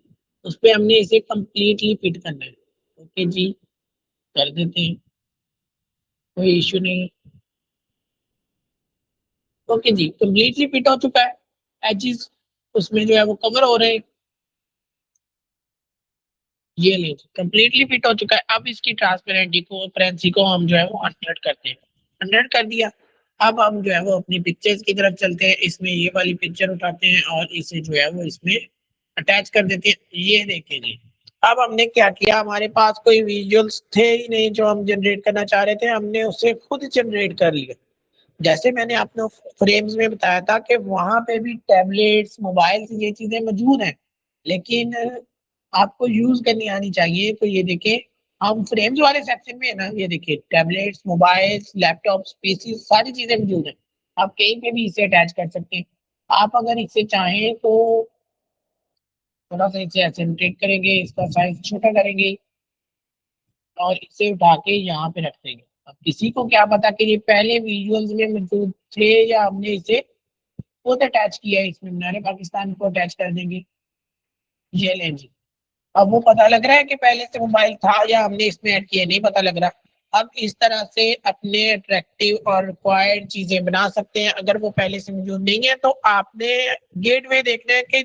उस पे हमने इसे कंप्लीटली फिट करना है। ओके जी, कर देते हैं, कोई इश्यू नहीं। ओके जी, कंप्लीटली फिट हो चुका है। एजेस उसमें जो है वो कवर हो रहे हैं। ये लीजिए कंप्लीटली फिट हो चुका है। अब इसकी ट्रांसपेरेंसी को हम जो है वो 100 करते हैं। 100 कर दिया। अब हम जो है वो अपनी पिक्चर्स की तरफ चलते हैं। इसमें ये वाली पिक्चर उठाते हैं और इसे जो है वो इसमें अटैच कर देते हैं। ये देखें जी, अब हमने क्या किया, हमारे पास कोई विजुअल्स थे ही नहीं जो हम जनरेट करना चाह रहे थे, हमने उसे खुद जनरेट कर लिया। जैसे मैंने आपको फ्रेम्स में बताया था कि वहां पे भी टैबलेट्स, मोबाइल्स, ये चीजें मौजूद हैं, लेकिन आपको यूज करनी आनी चाहिए। तो ये देखिए, हम फ्रेम्स वाले सेक्शन में है ना, ये देखिए टैबलेट्स, मोबाइल्स, लैपटॉप्स, पीसी, सारी चीजें मौजूद हैं। आप कहीं पे भी इसे अटैच कर सकते हैं। आप अगर इसे चाहें तो थोड़ा सा इसे एसेंट्रिक करेंगे, इसका साइज छोटा करेंगे और इसे उठा के यहाँ पे रख देंगे। अब किसी को क्या पता कि ये पहले विजुअल्स में मौजूद थे या हमने इसे खुद अटैच किया है। इसमें मीनार पाकिस्तान को अटैच कर देंगे। ये लें जी। अब वो पता लग रहा है कि पहले से मोबाइल था या हमने इसमें ऐड किया, नहीं पता लग रहा। अब इस तरह से अपने अट्रैक्टिव और रिक्वायर्ड चीजें बना सकते हैं। अगर वो पहले से मौजूद नहीं है तो आपने गेटवे देखना है कि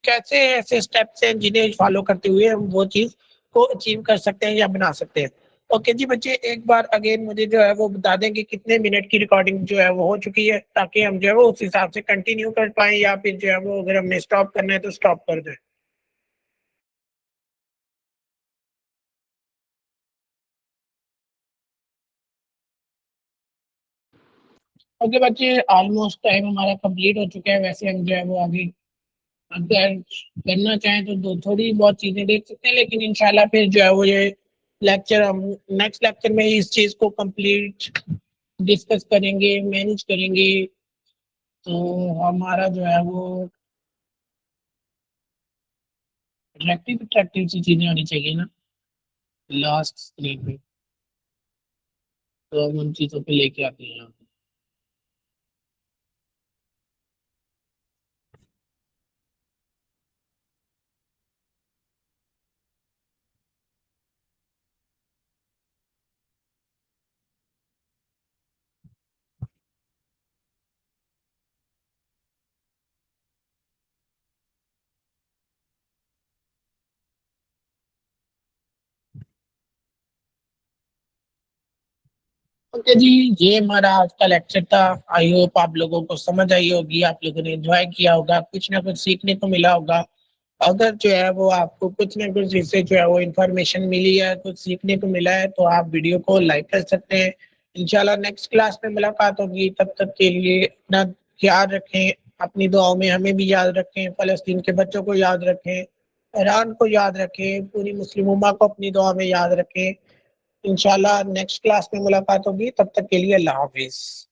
कैसे ऐसे स्टेप्स हैं जिन्हें फॉलो करते हुए हम वो चीज को अचीव कर सकते हैं या बना सकते हैं। ओके जी बच्चे, एक बार अगेन मुझे जो है वो बता दें कि कितने मिनट की रिकॉर्डिंग जो है वो हो चुकी है, ताकि हम जो है वो उस हिसाब से कंटिन्यू कर पाए, या फिर जो है वो अगर हमने स्टॉप करना है तो स्टॉप कर दें। ओके बच्चे, ऑलमोस्ट टाइम हमारा कंप्लीट हो चुका है। वैसे हम जो है वो आगे अगर करना चाहें तो दो थोड़ी बहुत चीजें देख सकते हैं, लेकिन इंशाल्लाह फिर जो है वो ये लेक्चर हम नेक्स्ट लेक्चर में इस चीज को कंप्लीट डिस्कस करेंगे, मैनेज करेंगे। तो हमारा जो है वो अट्रैक्टिव अट्रैक्टिव सी चीजें होनी चाहिए ना लास्ट स्क्रीन पे, तो हम उन चीजों पे लेके आते हैं यहाँ पे। ओके जी, ये हमारा आज का लेक्चर था। आई होप आप लोगों को समझ आई होगी, आप लोगों ने एंजॉय किया होगा, कुछ ना कुछ सीखने को मिला होगा। अगर जो है वो आपको कुछ ना कुछ इससे जो है वो इन्फॉर्मेशन मिली है, कुछ सीखने को मिला है, तो आप वीडियो को लाइक कर सकते हैं, इंशाल्लाह नेक्स्ट क्लास में मुलाकात होगी। तब तक के लिए अपना ख्याल रखें, अपनी दुआओं में हमें भी याद रखें, फ़लस्तीन के बच्चों को याद रखें, ईरान को याद रखें, पूरी मुस्लिम उम्मा को अपनी दुआ में याद रखें। इंशाल्लाह नेक्स्ट क्लास में मुलाकात होगी। तब तक के लिए अल्लाह हाफ़िज़।